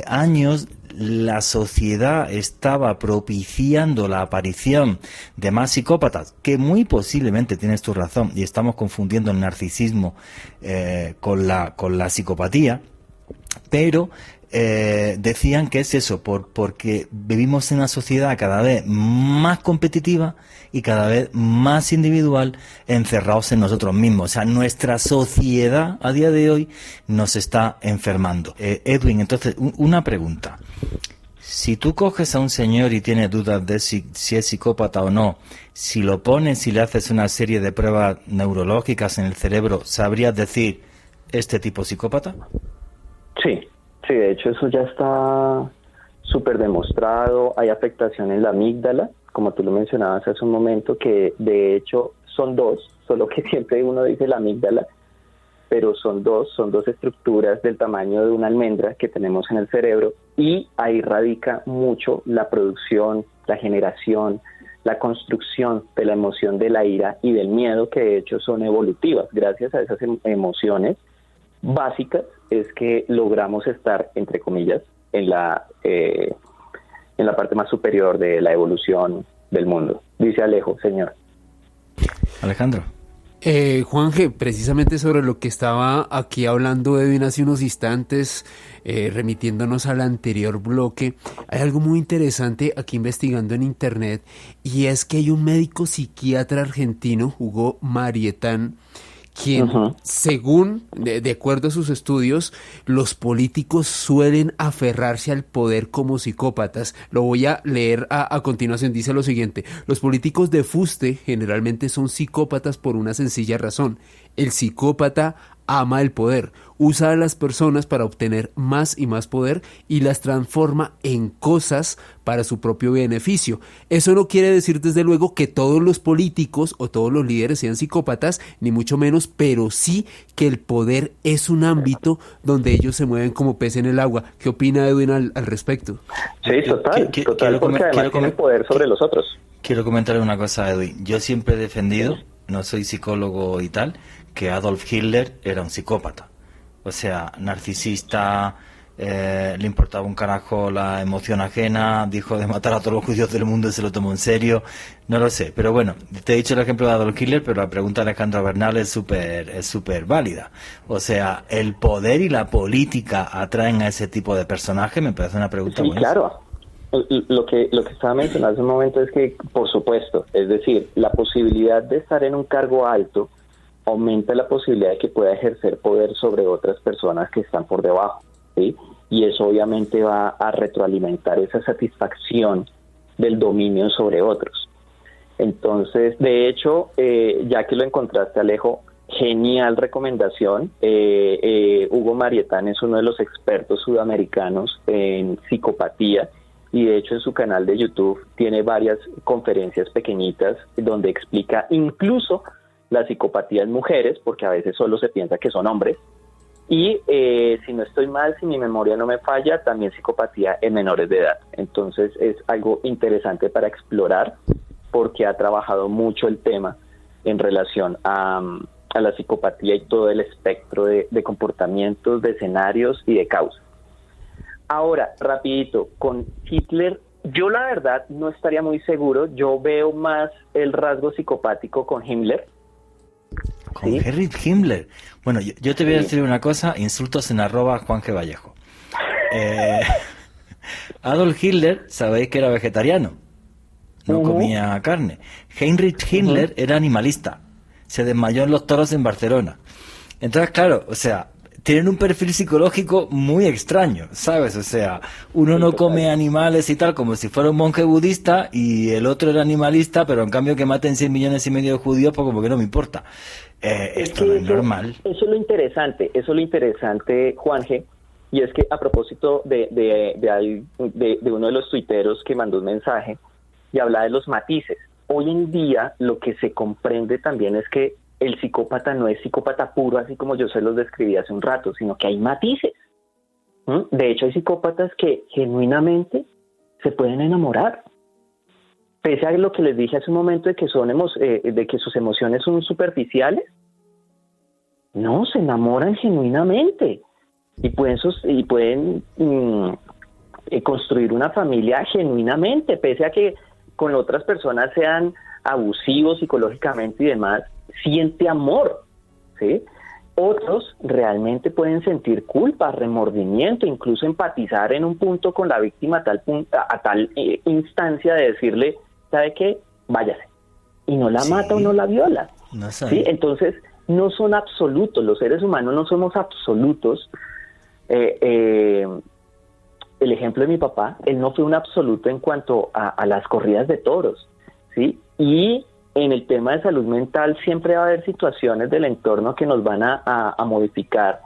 años la sociedad estaba propiciando la aparición de más psicópatas, que muy posiblemente tienes tu razón, y estamos confundiendo el narcisismo con la psicopatía, pero decían que es eso, porque vivimos en una sociedad cada vez más competitiva y cada vez más individual, encerrados en nosotros mismos. O sea, nuestra sociedad a día de hoy nos está enfermando. Edwin, entonces, una pregunta. Si tú coges a un señor y tienes dudas de si es psicópata o no, si lo pones y le haces una serie de pruebas neurológicas en el cerebro, ¿sabrías decir este tipo psicópata? Sí, de hecho eso ya está súper demostrado. Hay afectación en la amígdala, como tú lo mencionabas hace un momento, que de hecho son dos, solo que siempre uno dice la amígdala, pero son dos estructuras del tamaño de una almendra que tenemos en el cerebro, y ahí radica mucho la producción, la generación, la construcción de la emoción de la ira y del miedo, que de hecho son evolutivas. Gracias a esas emociones básicas es que logramos estar, entre comillas, en la parte más superior de la evolución del mundo. Dice Alejo, señor. Alejandro. Juanje, precisamente sobre lo que estaba aquí hablando Edwin hace unos instantes, remitiéndonos al anterior bloque, hay algo muy interesante aquí investigando en internet, y es que hay un médico psiquiatra argentino, Hugo Marietán, quien, según, de acuerdo a sus estudios, los políticos suelen aferrarse al poder como psicópatas. Lo voy a leer a continuación. Dice lo siguiente: los políticos de fuste generalmente son psicópatas por una sencilla razón. El psicópata ama el poder, usa a las personas para obtener más y más poder y las transforma en cosas para su propio beneficio. Eso no quiere decir desde luego que todos los políticos o todos los líderes sean psicópatas, ni mucho menos, pero sí que el poder es un ámbito donde ellos se mueven como pez en el agua. ¿Qué opina Edwin al respecto? Sí, total, porque además tienen poder sobre los otros. Quiero comentarle una cosa, Edwin. Yo siempre he defendido, no soy psicólogo y tal, que Adolf Hitler era un psicópata. O sea, narcisista, le importaba un carajo la emoción ajena, dijo de matar a todos los judíos del mundo y se lo tomó en serio. No lo sé, pero bueno, te he dicho el ejemplo de Adolf Hitler, pero la pregunta de Alejandro Bernal es súper válida. O sea, ¿el poder y la política atraen a ese tipo de personaje? Me parece una pregunta Sí, buenísima. claro. Lo que estaba mencionando hace un momento es que, por supuesto, es decir, la posibilidad de estar en un cargo alto aumenta la posibilidad de que pueda ejercer poder sobre otras personas que están por debajo, ¿sí? Y eso obviamente va a retroalimentar esa satisfacción del dominio sobre otros. Entonces, de hecho, ya que lo encontraste, Alejo, genial recomendación. Hugo Marietán es uno de los expertos sudamericanos en psicopatía y de hecho en su canal de YouTube tiene varias conferencias pequeñitas donde explica incluso la psicopatía en mujeres, porque a veces solo se piensa que son hombres, y si no estoy mal, si mi memoria no me falla, también psicopatía en menores de edad. Entonces es algo interesante para explorar porque ha trabajado mucho el tema en relación a la psicopatía y todo el espectro de comportamientos, de escenarios y de causas. Ahora, rapidito, con Hitler, yo la verdad no estaría muy seguro. Yo veo más el rasgo psicopático con Himmler. Con ¿Sí? Heinrich Himmler. Bueno, yo te voy a decir una cosa, insultos en @Juan G. Vallejo. Adolf Hitler, sabéis que era vegetariano, no comía carne. Heinrich Himmler era animalista, se desmayó en los toros en Barcelona. Entonces, claro, o sea, tienen un perfil psicológico muy extraño, ¿sabes? O sea, uno no come animales y tal como si fuera un monje budista y el otro era animalista, pero en cambio que maten 6 millones y medio de judíos, pues como que no me importa. Esto no es normal. Eso es lo interesante, Juanje, y es que a propósito de uno de los tuiteros que mandó un mensaje y habla de los matices, hoy en día lo que se comprende también es que el psicópata no es psicópata puro, así como yo se los describí hace un rato, sino que hay matices. De hecho, hay psicópatas que genuinamente se pueden enamorar. Pese a lo que les dije hace un momento de que de que sus emociones son superficiales, no, se enamoran genuinamente y pueden construir una familia genuinamente, pese a que con otras personas sean abusivos psicológicamente y demás, siente amor, ¿sí? Otros realmente pueden sentir culpa, remordimiento, incluso empatizar en un punto con la víctima a tal instancia de decirle, ¿sabe qué? Váyase. Y no la mata o no la viola. No sé. ¿Sí? Entonces, no son absolutos. Los seres humanos no somos absolutos. El ejemplo de mi papá, él no fue un absoluto en cuanto a las corridas de toros, ¿sí? Y en el tema de salud mental siempre va a haber situaciones del entorno que nos van a modificar,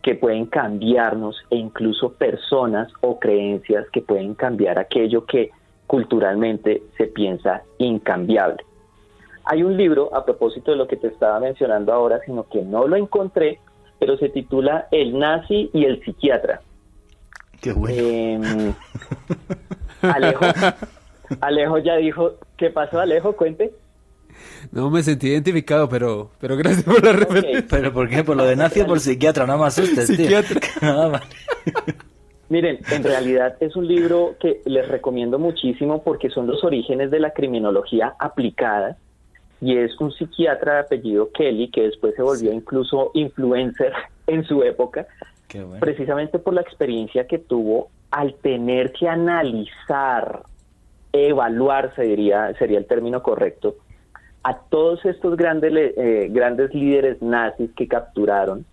que pueden cambiarnos, e incluso personas o creencias que pueden cambiar aquello que culturalmente se piensa incambiable. Hay un libro, a propósito de lo que te estaba mencionando ahora, sino que no lo encontré, pero se titula El nazi y el psiquiatra. Qué bueno. Alejo ya dijo, ¿qué pasó, Alejo? Cuente. No me sentí identificado, pero gracias por la referencia. Okay. ¿Pero por qué? ¿Por lo de nazi o por psiquiatra? No me asustes, Psiquiatra. tío. Nada más. Miren, en realidad es un libro que les recomiendo muchísimo porque son los orígenes de la criminología aplicada y es un psiquiatra de apellido Kelly que después se volvió incluso influencer en su época, Qué bueno. precisamente por la experiencia que tuvo al tener que analizar, evaluar, sería el término correcto, a todos estos grandes líderes nazis que capturaron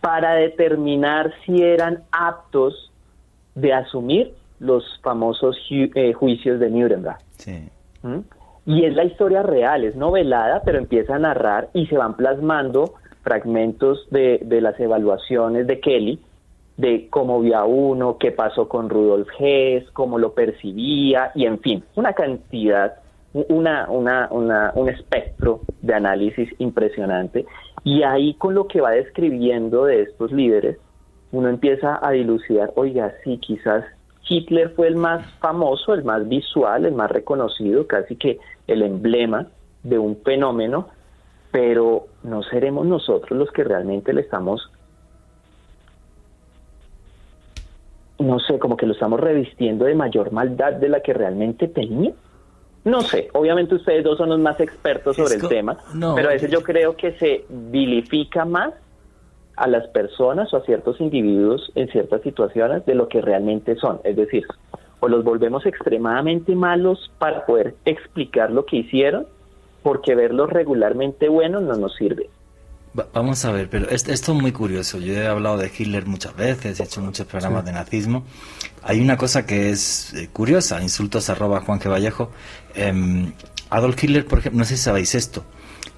para determinar si eran aptos de asumir los famosos juicios de Nuremberg. Sí. Y es la historia real, es novelada, pero empieza a narrar y se van plasmando fragmentos de las evaluaciones de Kelly, de cómo vio a uno, qué pasó con Rudolf Hess, cómo lo percibía, y en fin, una cantidad, un espectro de análisis impresionante. Y ahí, con lo que va describiendo de estos líderes, uno empieza a dilucidar, oiga, sí, quizás Hitler fue el más famoso, el más visual, el más reconocido, casi que el emblema de un fenómeno, pero no seremos nosotros los que realmente le estamos, no sé, como que lo estamos revistiendo de mayor maldad de la que realmente tenía. No sé, obviamente ustedes dos son los más expertos sobre el tema, pero a veces yo creo que se vilifica más a las personas o a ciertos individuos en ciertas situaciones de lo que realmente son. Es decir, o los volvemos extremadamente malos para poder explicar lo que hicieron, porque verlos regularmente buenos no nos sirve. Vamos a ver, pero esto es muy curioso. Yo he hablado de Hitler muchas veces, he hecho muchos programas de nazismo. Hay una cosa que es curiosa, insultos @Juan G. Vallejo. Adolf Hitler, por ejemplo, no sé si sabéis esto,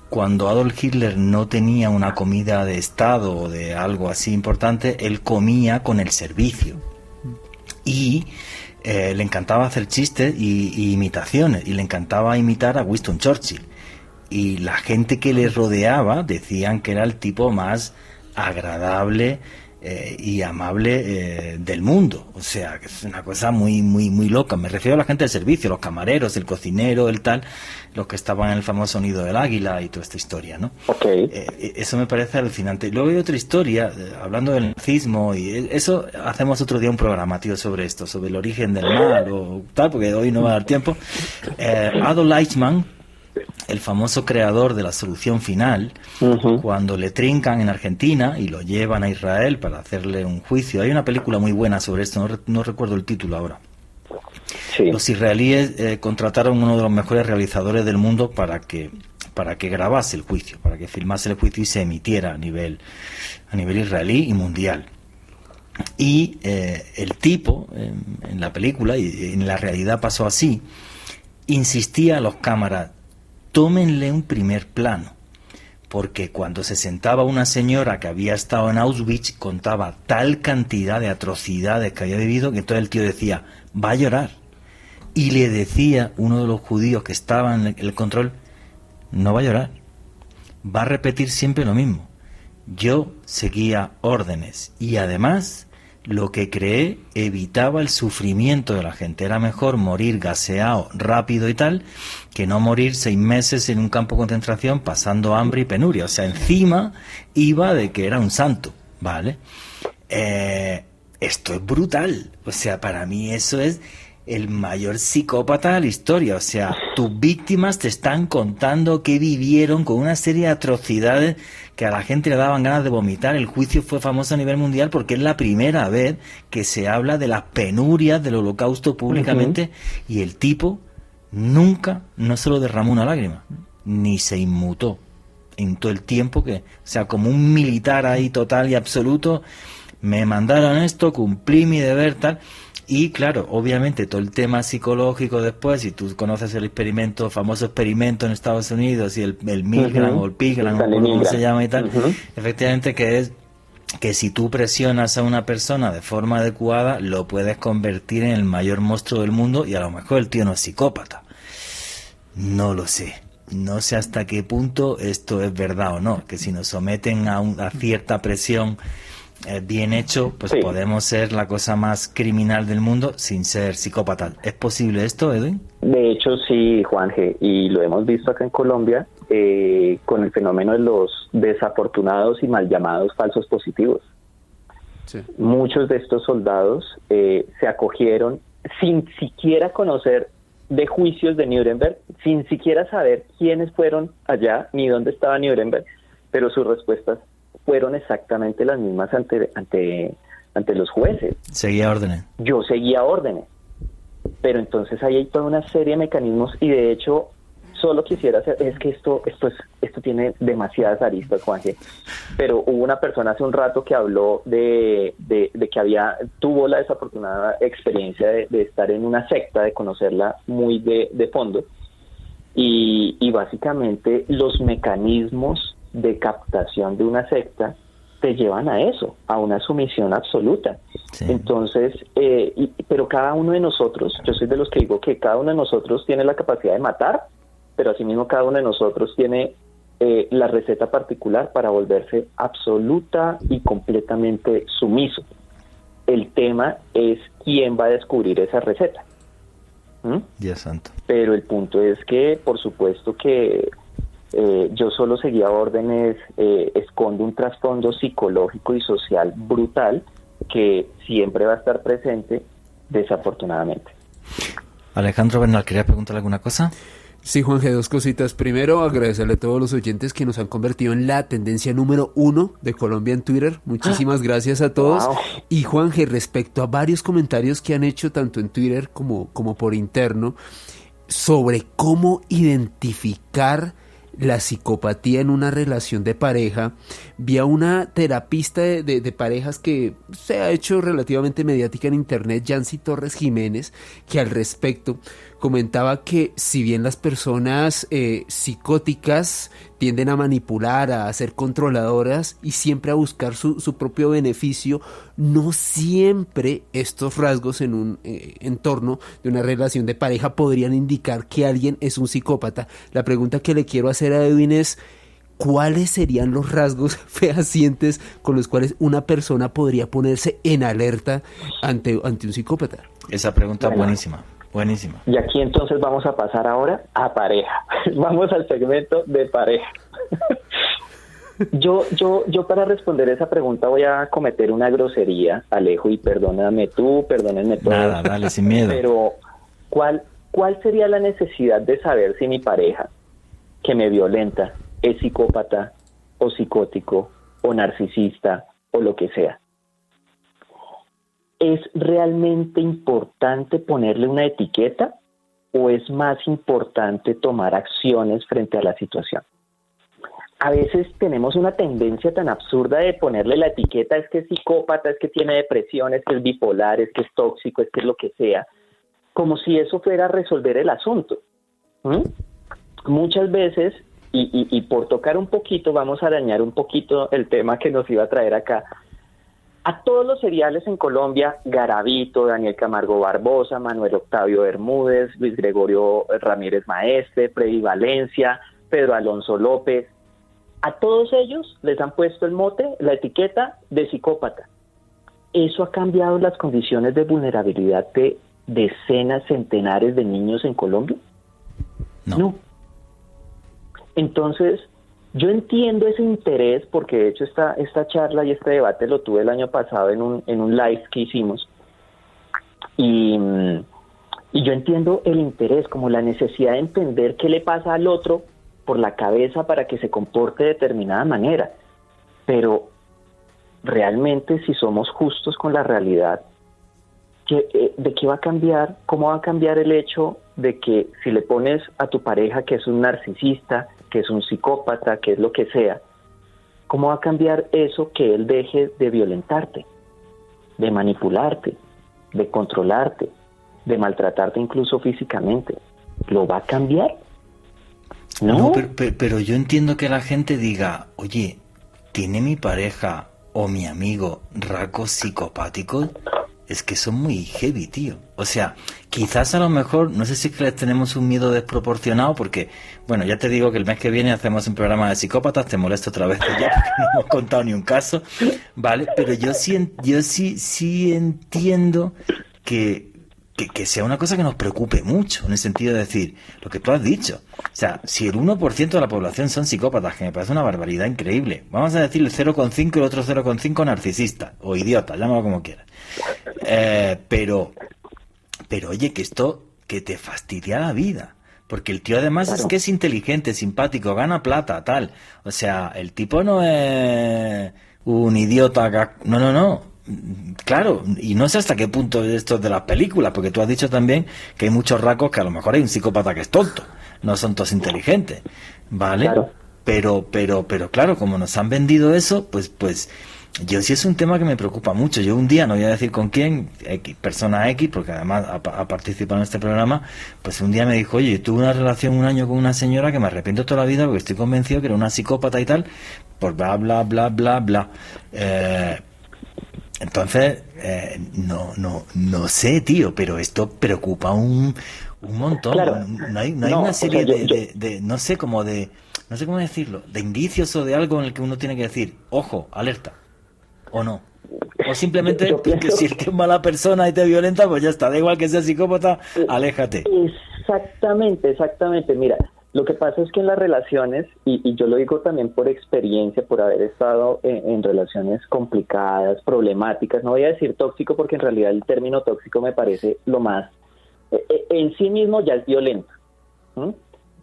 cuando Adolf Hitler no tenía una comida de Estado o de algo así importante, él comía con el servicio. Y le encantaba hacer chistes y imitaciones, y le encantaba imitar a Winston Churchill. Y la gente que le rodeaba decían que era el tipo más agradable y amable del mundo. O sea, que es una cosa muy loca. Me refiero a la gente del servicio, los camareros, el cocinero, el tal, los que estaban en el famoso nido del águila y toda esta historia, ¿no? Okay. Eso me parece alucinante. Luego hay otra historia, hablando del nazismo, y eso hacemos otro día un programa, tío, sobre esto, sobre el origen del mal o tal, porque hoy no va a dar tiempo. Adolf Eichmann, el famoso creador de la solución final, cuando le trincan en Argentina y lo llevan a Israel para hacerle un juicio. Hay una película muy buena sobre esto, no recuerdo el título ahora. Sí. Los israelíes contrataron uno de los mejores realizadores del mundo para que grabase el juicio, para que filmase el juicio y se emitiera a nivel israelí y mundial. Y el tipo, en la película, y en la realidad pasó así, insistía a los cámaras: tómenle un primer plano, porque cuando se sentaba una señora que había estado en Auschwitz, contaba tal cantidad de atrocidades que había vivido, que entonces el tío decía, va a llorar. Y le decía uno de los judíos que estaba en el control, no va a llorar, va a repetir siempre lo mismo. Yo seguía órdenes y además lo que creé evitaba el sufrimiento de la gente. Era mejor morir gaseado rápido y tal, que no morir 6 meses en un campo de concentración pasando hambre y penuria. O sea, encima iba de que era un santo, ¿vale? Esto es brutal. O sea, para mí eso es el mayor psicópata de la historia. O sea, tus víctimas te están contando qué vivieron con una serie de atrocidades que a la gente le daban ganas de vomitar. El juicio fue famoso a nivel mundial porque es la primera vez que se habla de las penurias del Holocausto públicamente, y el tipo nunca, no solo derramó una lágrima, ni se inmutó en todo el tiempo o sea, como un militar ahí total y absoluto, me mandaron esto, cumplí mi deber, tal. Y claro, obviamente todo el tema psicológico después, si tú conoces el famoso experimento en Estados Unidos, y el Milgram o el Pigram, o como se llama y tal, efectivamente que es que si tú presionas a una persona de forma adecuada, lo puedes convertir en el mayor monstruo del mundo, y a lo mejor el tío no es psicópata. No lo sé. No sé hasta qué punto esto es verdad o no, que si nos someten a cierta presión bien hecho, pues sí, podemos ser la cosa más criminal del mundo sin ser psicópata. ¿Es posible esto, Edwin? De hecho, sí, Juan G., y lo hemos visto acá en Colombia con el fenómeno de los desafortunados y mal llamados falsos positivos. Sí. Muchos de estos soldados se acogieron sin siquiera conocer de juicios de Nuremberg, sin siquiera saber quiénes fueron allá ni dónde estaba Nuremberg, pero sus respuestas fueron exactamente las mismas ante los jueces. Seguía órdenes. Yo seguía órdenes. Pero entonces ahí hay toda una serie de mecanismos, y de hecho solo quisiera hacer, es que esto tiene demasiadas aristas, Juanje, pero hubo una persona hace un rato que habló de que tuvo la desafortunada experiencia de estar en una secta, de conocerla muy de fondo, y básicamente los mecanismos de captación de una secta te llevan a eso, a una sumisión absoluta. Sí. Entonces, pero cada uno de nosotros, yo soy de los que digo que cada uno de nosotros tiene la capacidad de matar, pero asimismo cada uno de nosotros tiene la receta particular para volverse absoluta y completamente sumiso. El tema es quién va a descubrir esa receta. Dios santo. Pero el punto es que, por supuesto que yo solo seguía órdenes, escondo un trasfondo psicológico y social brutal que siempre va a estar presente, desafortunadamente. Alejandro Bernal, ¿querías preguntarle alguna cosa? Sí, Juanje, dos cositas. Primero, agradecerle a todos los oyentes que nos han convertido en la tendencia número 1 de Colombia en Twitter. Muchísimas gracias a todos. Wow. Y Juanje, respecto a varios comentarios que han hecho tanto en Twitter como por interno sobre cómo identificar la psicopatía en una relación de pareja, vi a una terapista de parejas que se ha hecho relativamente mediática en internet, Yancy Torres Jiménez, que al respecto comentaba que si bien las personas psicóticas tienden a manipular, a ser controladoras y siempre a buscar su propio beneficio, no siempre estos rasgos en un entorno de una relación de pareja podrían indicar que alguien es un psicópata. La pregunta que le quiero hacer a Edwin es: ¿cuáles serían los rasgos fehacientes con los cuales una persona podría ponerse en alerta ante un psicópata? Esa pregunta es Bueno. buenísima. Buenísima. Y aquí entonces vamos a pasar ahora a pareja. Vamos al segmento de pareja. Yo para responder esa pregunta voy a cometer una grosería, Alejo, y perdónenme todos. Nada, dale, sin miedo. Pero, ¿cuál sería la necesidad de saber si mi pareja que me violenta es psicópata o psicótico o narcisista o lo que sea? ¿Es realmente importante ponerle una etiqueta o es más importante tomar acciones frente a la situación? A veces tenemos una tendencia tan absurda de ponerle la etiqueta: es que es psicópata, es que tiene depresión, es que es bipolar, es que es tóxico, es que es lo que sea, como si eso fuera a resolver el asunto. Muchas veces, y por tocar un poquito, vamos a dañar un poquito el tema que nos iba a traer acá. A todos los seriales en Colombia, Garavito, Daniel Camargo Barbosa, Manuel Octavio Bermúdez, Luis Gregorio Ramírez Maestre, Freddy Valencia, Pedro Alonso López, a todos ellos les han puesto el mote, la etiqueta de psicópata. ¿Eso ha cambiado las condiciones de vulnerabilidad de decenas, centenares de niños en Colombia? No. Entonces, yo entiendo ese interés, porque de hecho esta charla y este debate lo tuve el año pasado en un live que hicimos, y yo entiendo el interés, como la necesidad de entender qué le pasa al otro por la cabeza para que se comporte de determinada manera. Pero realmente, si somos justos con la realidad, ¿de qué va a cambiar? ¿Cómo va a cambiar el hecho de que si le pones a tu pareja que es un narcisista, que es un psicópata, que es lo que sea, cómo va a cambiar eso que él deje de violentarte, de manipularte, de controlarte, de maltratarte incluso físicamente? ¿Lo va a cambiar? No, pero yo entiendo que la gente diga: oye, ¿tiene mi pareja o mi amigo rasgos psicopáticos? Es que son muy heavy, tío. O sea, quizás a lo mejor, no sé si es que les tenemos un miedo desproporcionado, porque, bueno, ya te digo que el mes que viene hacemos un programa de psicópatas, te molesto otra vez ya porque no hemos contado ni un caso, ¿vale? Pero yo sí entiendo que sea una cosa que nos preocupe mucho, en el sentido de decir, lo que tú has dicho. O sea, si el 1% de la población son psicópatas, que me parece una barbaridad increíble, vamos a decir el 0,5 y el otro 0,5 narcisista, o idiota, llámalo como quieras. Pero oye, que esto que te fastidia la vida, porque el tío además es que es inteligente, simpático, gana plata, tal. O sea, el tipo no es un idiota, no. Claro, y no sé hasta qué punto es esto de las películas, porque tú has dicho también que hay muchos rasgos que a lo mejor hay un psicópata que es tonto, no son todos inteligentes, ¿vale? Claro. Pero claro, como nos han vendido eso, pues Yo sí es un tema que me preocupa mucho. Yo un día, no voy a decir con quién, persona X, porque además ha participado en este programa, pues un día me dijo, oye, yo tuve una relación un año con una señora que me arrepiento toda la vida porque estoy convencido que era una psicópata y tal, por bla, bla, bla, bla, bla. Entonces, no sé, tío, pero esto preocupa un montón. Claro. No hay una serie de no sé cómo decirlo, de indicios o de algo en el que uno tiene que decir, ojo, alerta. ¿O no? O simplemente Yo que si es que es mala persona y te violenta, pues ya está, da igual que sea psicópata, aléjate. Exactamente. Mira, lo que pasa es que en las relaciones, y yo lo digo también por experiencia, por haber estado en relaciones complicadas, problemáticas, no voy a decir tóxico porque en realidad el término tóxico me parece lo más, en sí mismo ya es violento.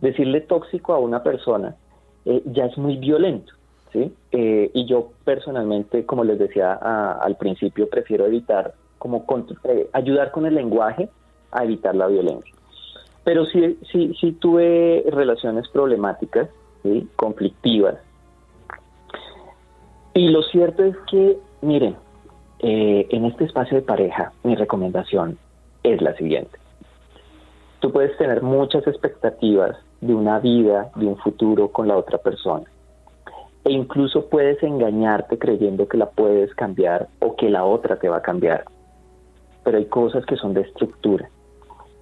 Decirle tóxico a una persona ya es muy violento. ¿Sí? Y yo personalmente, como les decía al principio, prefiero evitar, ayudar con el lenguaje a evitar la violencia. Pero sí tuve relaciones problemáticas, ¿sí? Conflictivas. Y lo cierto es que, miren, en este espacio de pareja, mi recomendación es la siguiente. Tú puedes tener muchas expectativas de una vida, de un futuro con la otra persona. E incluso puedes engañarte creyendo que la puedes cambiar o que la otra te va a cambiar. Pero hay cosas que son de estructura.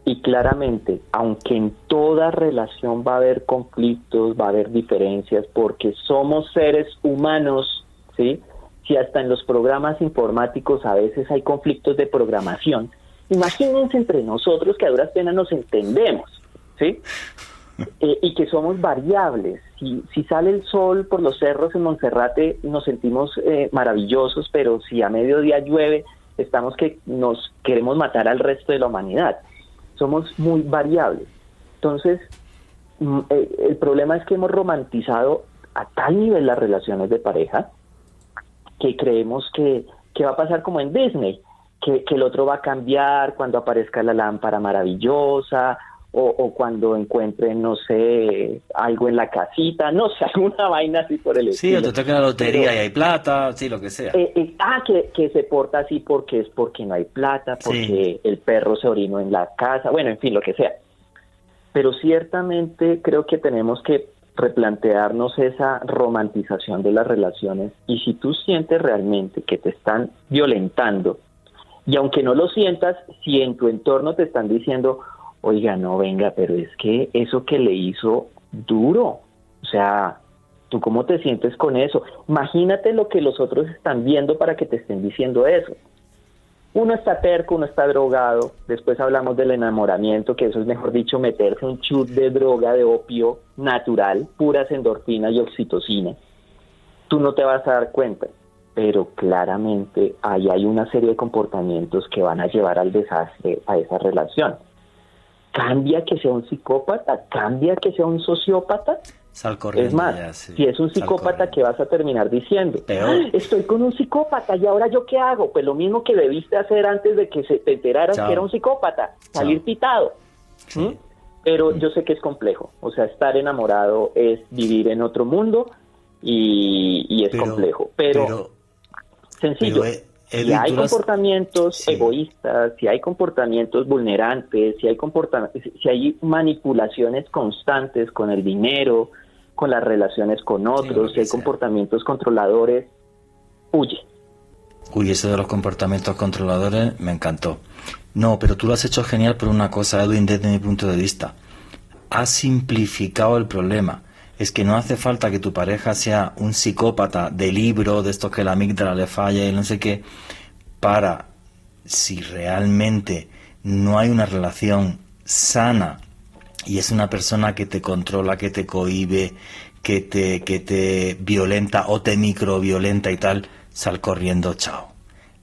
Y claramente, aunque en toda relación va a haber conflictos, va a haber diferencias, porque somos seres humanos, ¿sí? Si hasta en los programas informáticos a veces hay conflictos de programación, imagínense entre nosotros que a duras penas nos entendemos, ¿sí? Y que somos variables. Si sale el sol por los cerros en Monserrate nos sentimos maravillosos, pero si a mediodía llueve estamos que nos queremos matar al resto de la humanidad. Somos muy variables. Entonces, el problema es que hemos romantizado a tal nivel las relaciones de pareja que creemos que va a pasar como en Disney, que el otro va a cambiar cuando aparezca la lámpara maravillosa, o cuando encuentren, no sé, algo en la casita, no sé, alguna vaina así por el estilo. Sí, o te toca la lotería y hay plata, sí, lo que sea. Que se porta así porque no hay plata, porque el perro se orinó en la casa, bueno, en fin, lo que sea. Pero ciertamente creo que tenemos que replantearnos esa romantización de las relaciones, y si tú sientes realmente que te están violentando, y aunque no lo sientas, si en tu entorno te están diciendo, oiga, no, venga, pero es que eso que le hizo duro, o sea, ¿tú cómo te sientes con eso? Imagínate lo que los otros están viendo para que te estén diciendo eso. Uno está terco, uno está drogado, después hablamos del enamoramiento, que eso es, mejor dicho, meterse un chut de droga, de opio natural, puras endorfinas y oxitocina. Tú no te vas a dar cuenta, pero claramente ahí hay una serie de comportamientos que van a llevar al desastre a esa relación. Cambia que sea un psicópata, cambia que sea un sociópata. Sal corriendo. Es más, ya, sí. Si es un psicópata, ¿qué vas a terminar diciendo? Peor. Estoy con un psicópata, ¿y ahora yo qué hago? Pues lo mismo que debiste hacer antes de que te enteraras que era un psicópata, salir pitado. Sí. Pero yo sé que es complejo, o sea, estar enamorado es vivir en otro mundo y es complejo, pero sencillo. Si hay comportamientos egoístas, si hay comportamientos vulnerantes, si hay manipulaciones constantes con el dinero, con las relaciones con otros, si hay comportamientos controladores, huye. Uy, eso de los comportamientos controladores me encantó. No, pero tú lo has hecho genial por una cosa, Edwin, desde mi punto de vista. Has simplificado el problema. Es que no hace falta que tu pareja sea un psicópata de libro, de estos que la amígdala le falla y no sé qué, para, si realmente no hay una relación sana y es una persona que te controla, que te cohíbe, que te violenta o te microviolenta y tal, sal corriendo, chao.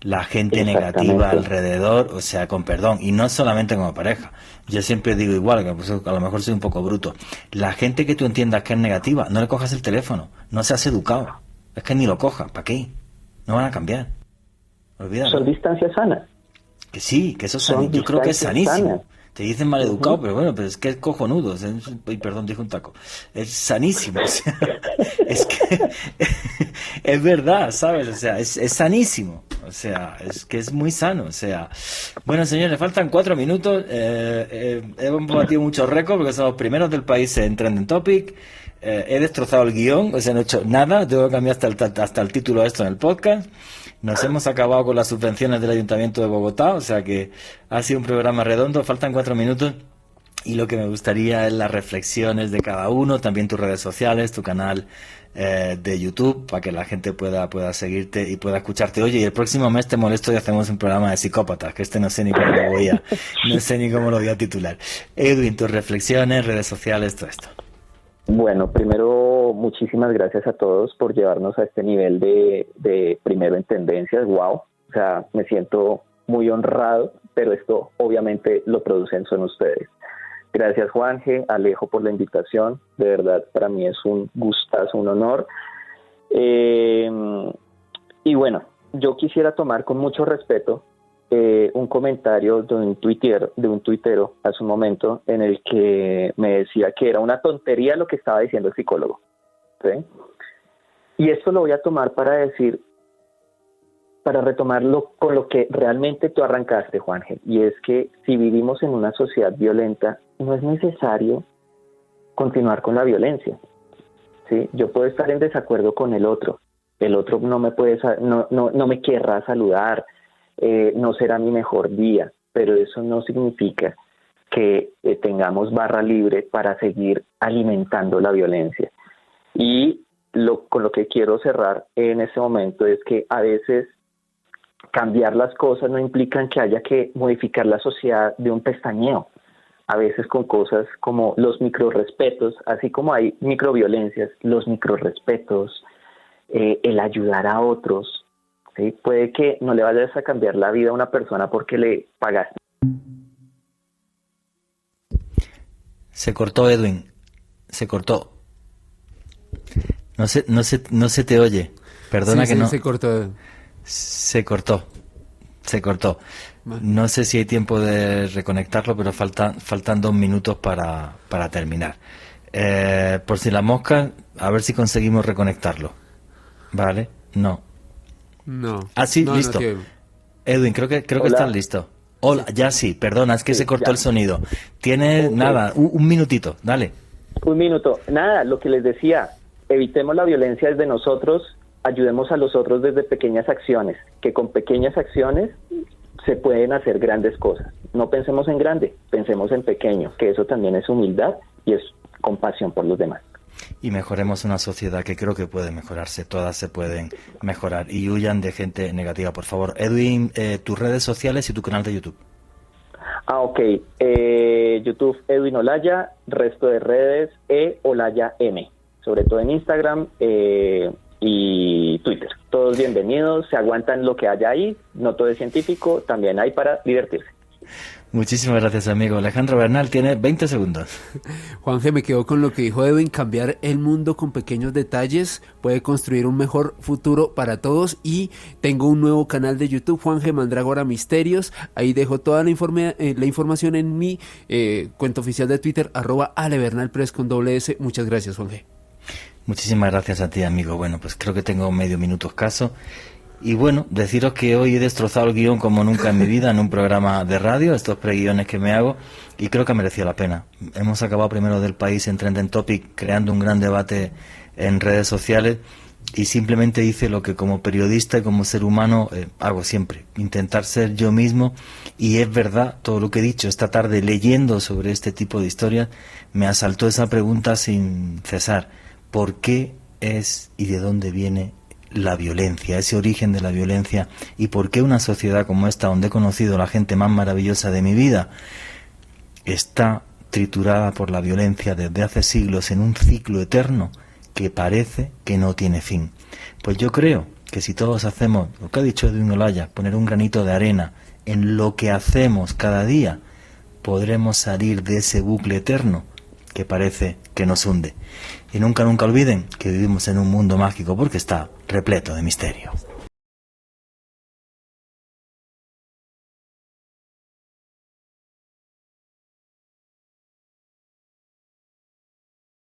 La gente negativa alrededor, o sea, con perdón, y no solamente como pareja. Yo siempre digo igual, que pues a lo mejor soy un poco bruto. La gente que tú entiendas que es negativa, no le cojas el teléfono, no seas educado. Es que ni lo cojas, ¿para qué? No van a cambiar. Olvídalo. Son distancias sanas. Que sí, que eso es sanísimo. Yo creo que es sanísimo. Te dicen maleducado, pero bueno, pero es que es cojonudo. Uy, perdón, dije un taco. Es sanísimo. O sea, es que es verdad, ¿sabes? O sea, es sanísimo. O sea, es que es muy sano. O sea, bueno, señores, faltan 4 minutos. Hemos batido muchos récords porque somos primeros del país en Trending Topic. He destrozado el guión, o sea, no he hecho nada. Tengo que cambiar hasta el título de esto en el podcast. Nos hemos acabado con las subvenciones del Ayuntamiento de Bogotá, o sea que ha sido un programa redondo. Faltan 4 minutos y lo que me gustaría es las reflexiones de cada uno, también tus redes sociales, tu canal de YouTube, para que la gente pueda seguirte y pueda escucharte. Oye, y el próximo mes te molesto y hacemos un programa de psicópatas, que no sé ni cómo lo voy a titular. Edwin, tus reflexiones, redes sociales, todo esto. Bueno, primero, muchísimas gracias a todos por llevarnos a este nivel de primero en tendencias. Wow, o sea, me siento muy honrado, pero esto obviamente lo producen son ustedes. Gracias, Juanje, Alejo, por la invitación. De verdad, para mí es un gustazo, un honor. Y bueno, yo quisiera tomar con mucho respeto un comentario de un tuitero hace un momento en el que me decía que era una tontería lo que estaba diciendo el psicólogo, ¿sí? Y esto lo voy a tomar para retomarlo con lo que realmente tú arrancaste, Juanje, y es que si vivimos en una sociedad violenta, no es necesario continuar con la violencia, ¿sí? Yo puedo estar en desacuerdo con el otro no me querrá saludar, no será mi mejor día, pero eso no significa que tengamos barra libre para seguir alimentando la violencia. Y con lo que quiero cerrar en este momento es que a veces cambiar las cosas no implican que haya que modificar la sociedad de un pestañeo. A veces con cosas como los microrrespetos, así como hay microviolencias, los microrrespetos, el ayudar a otros, ¿sí? Puede que no le vayas a cambiar la vida a una persona porque le pagaste. Se cortó, Edwin. Se cortó. No se te oye. Perdona sí, que no. Se cortó. Se cortó. No sé si hay tiempo de reconectarlo, pero faltan 2 minutos para terminar. Por si la mosca, a ver si conseguimos reconectarlo. ¿Vale? No. Ah, sí, listo. No, Edwin, creo que estás listo. Hola, ya sí, perdona, es que se cortó el sonido. Tienes, nada, un minutito, dale. Un minuto. Nada, lo que les decía, evitemos la violencia desde nosotros, ayudemos a los otros desde pequeñas acciones, que con pequeñas acciones se pueden hacer grandes cosas. No pensemos en grande, pensemos en pequeño, que eso también es humildad y es compasión por los demás. Y mejoremos una sociedad que creo que puede mejorarse, todas se pueden mejorar, y huyan de gente negativa, por favor. Edwin, tus redes sociales y tu canal de YouTube. Ok, YouTube Edwin Olaya, resto de redes Olaya M, sobre todo en Instagram y Twitter. Todos bienvenidos, se aguantan lo que haya ahí, no todo es científico, también hay para divertirse. Muchísimas gracias, amigo. Alejandro Bernal tiene 20 segundos. Juanje, me quedo con lo que dijo Edwin: cambiar el mundo con pequeños detalles puede construir un mejor futuro para todos. Y tengo un nuevo canal de YouTube, Juanje Mandrágora Misterios. Ahí dejo toda la información en mi cuenta oficial de Twitter, @alebernalpress con @S. Muchas gracias, Juanje. Muchísimas gracias a ti, amigo. Bueno, pues creo que tengo medio minuto escaso. Y bueno, deciros que hoy he destrozado el guión como nunca en mi vida en un programa de radio, estos preguiones que me hago, y creo que ha merecido la pena. Hemos acabado primero del país en Trending Topic, creando un gran debate en redes sociales, y simplemente hice lo que como periodista y como ser humano hago siempre, intentar ser yo mismo. Y es verdad, todo lo que he dicho esta tarde leyendo sobre este tipo de historias, me asaltó esa pregunta sin cesar: ¿por qué es y de dónde viene la violencia, ese origen de la violencia? ¿Y por qué una sociedad como esta, donde he conocido a la gente más maravillosa de mi vida, está triturada por la violencia desde hace siglos en un ciclo eterno que parece que no tiene fin? Pues yo creo que si todos hacemos lo que ha dicho Edwin Olaya, poner un granito de arena en lo que hacemos cada día, podremos salir de ese bucle eterno que parece que nos hunde. Y nunca olviden que vivimos en un mundo mágico, porque está repleto de misterio.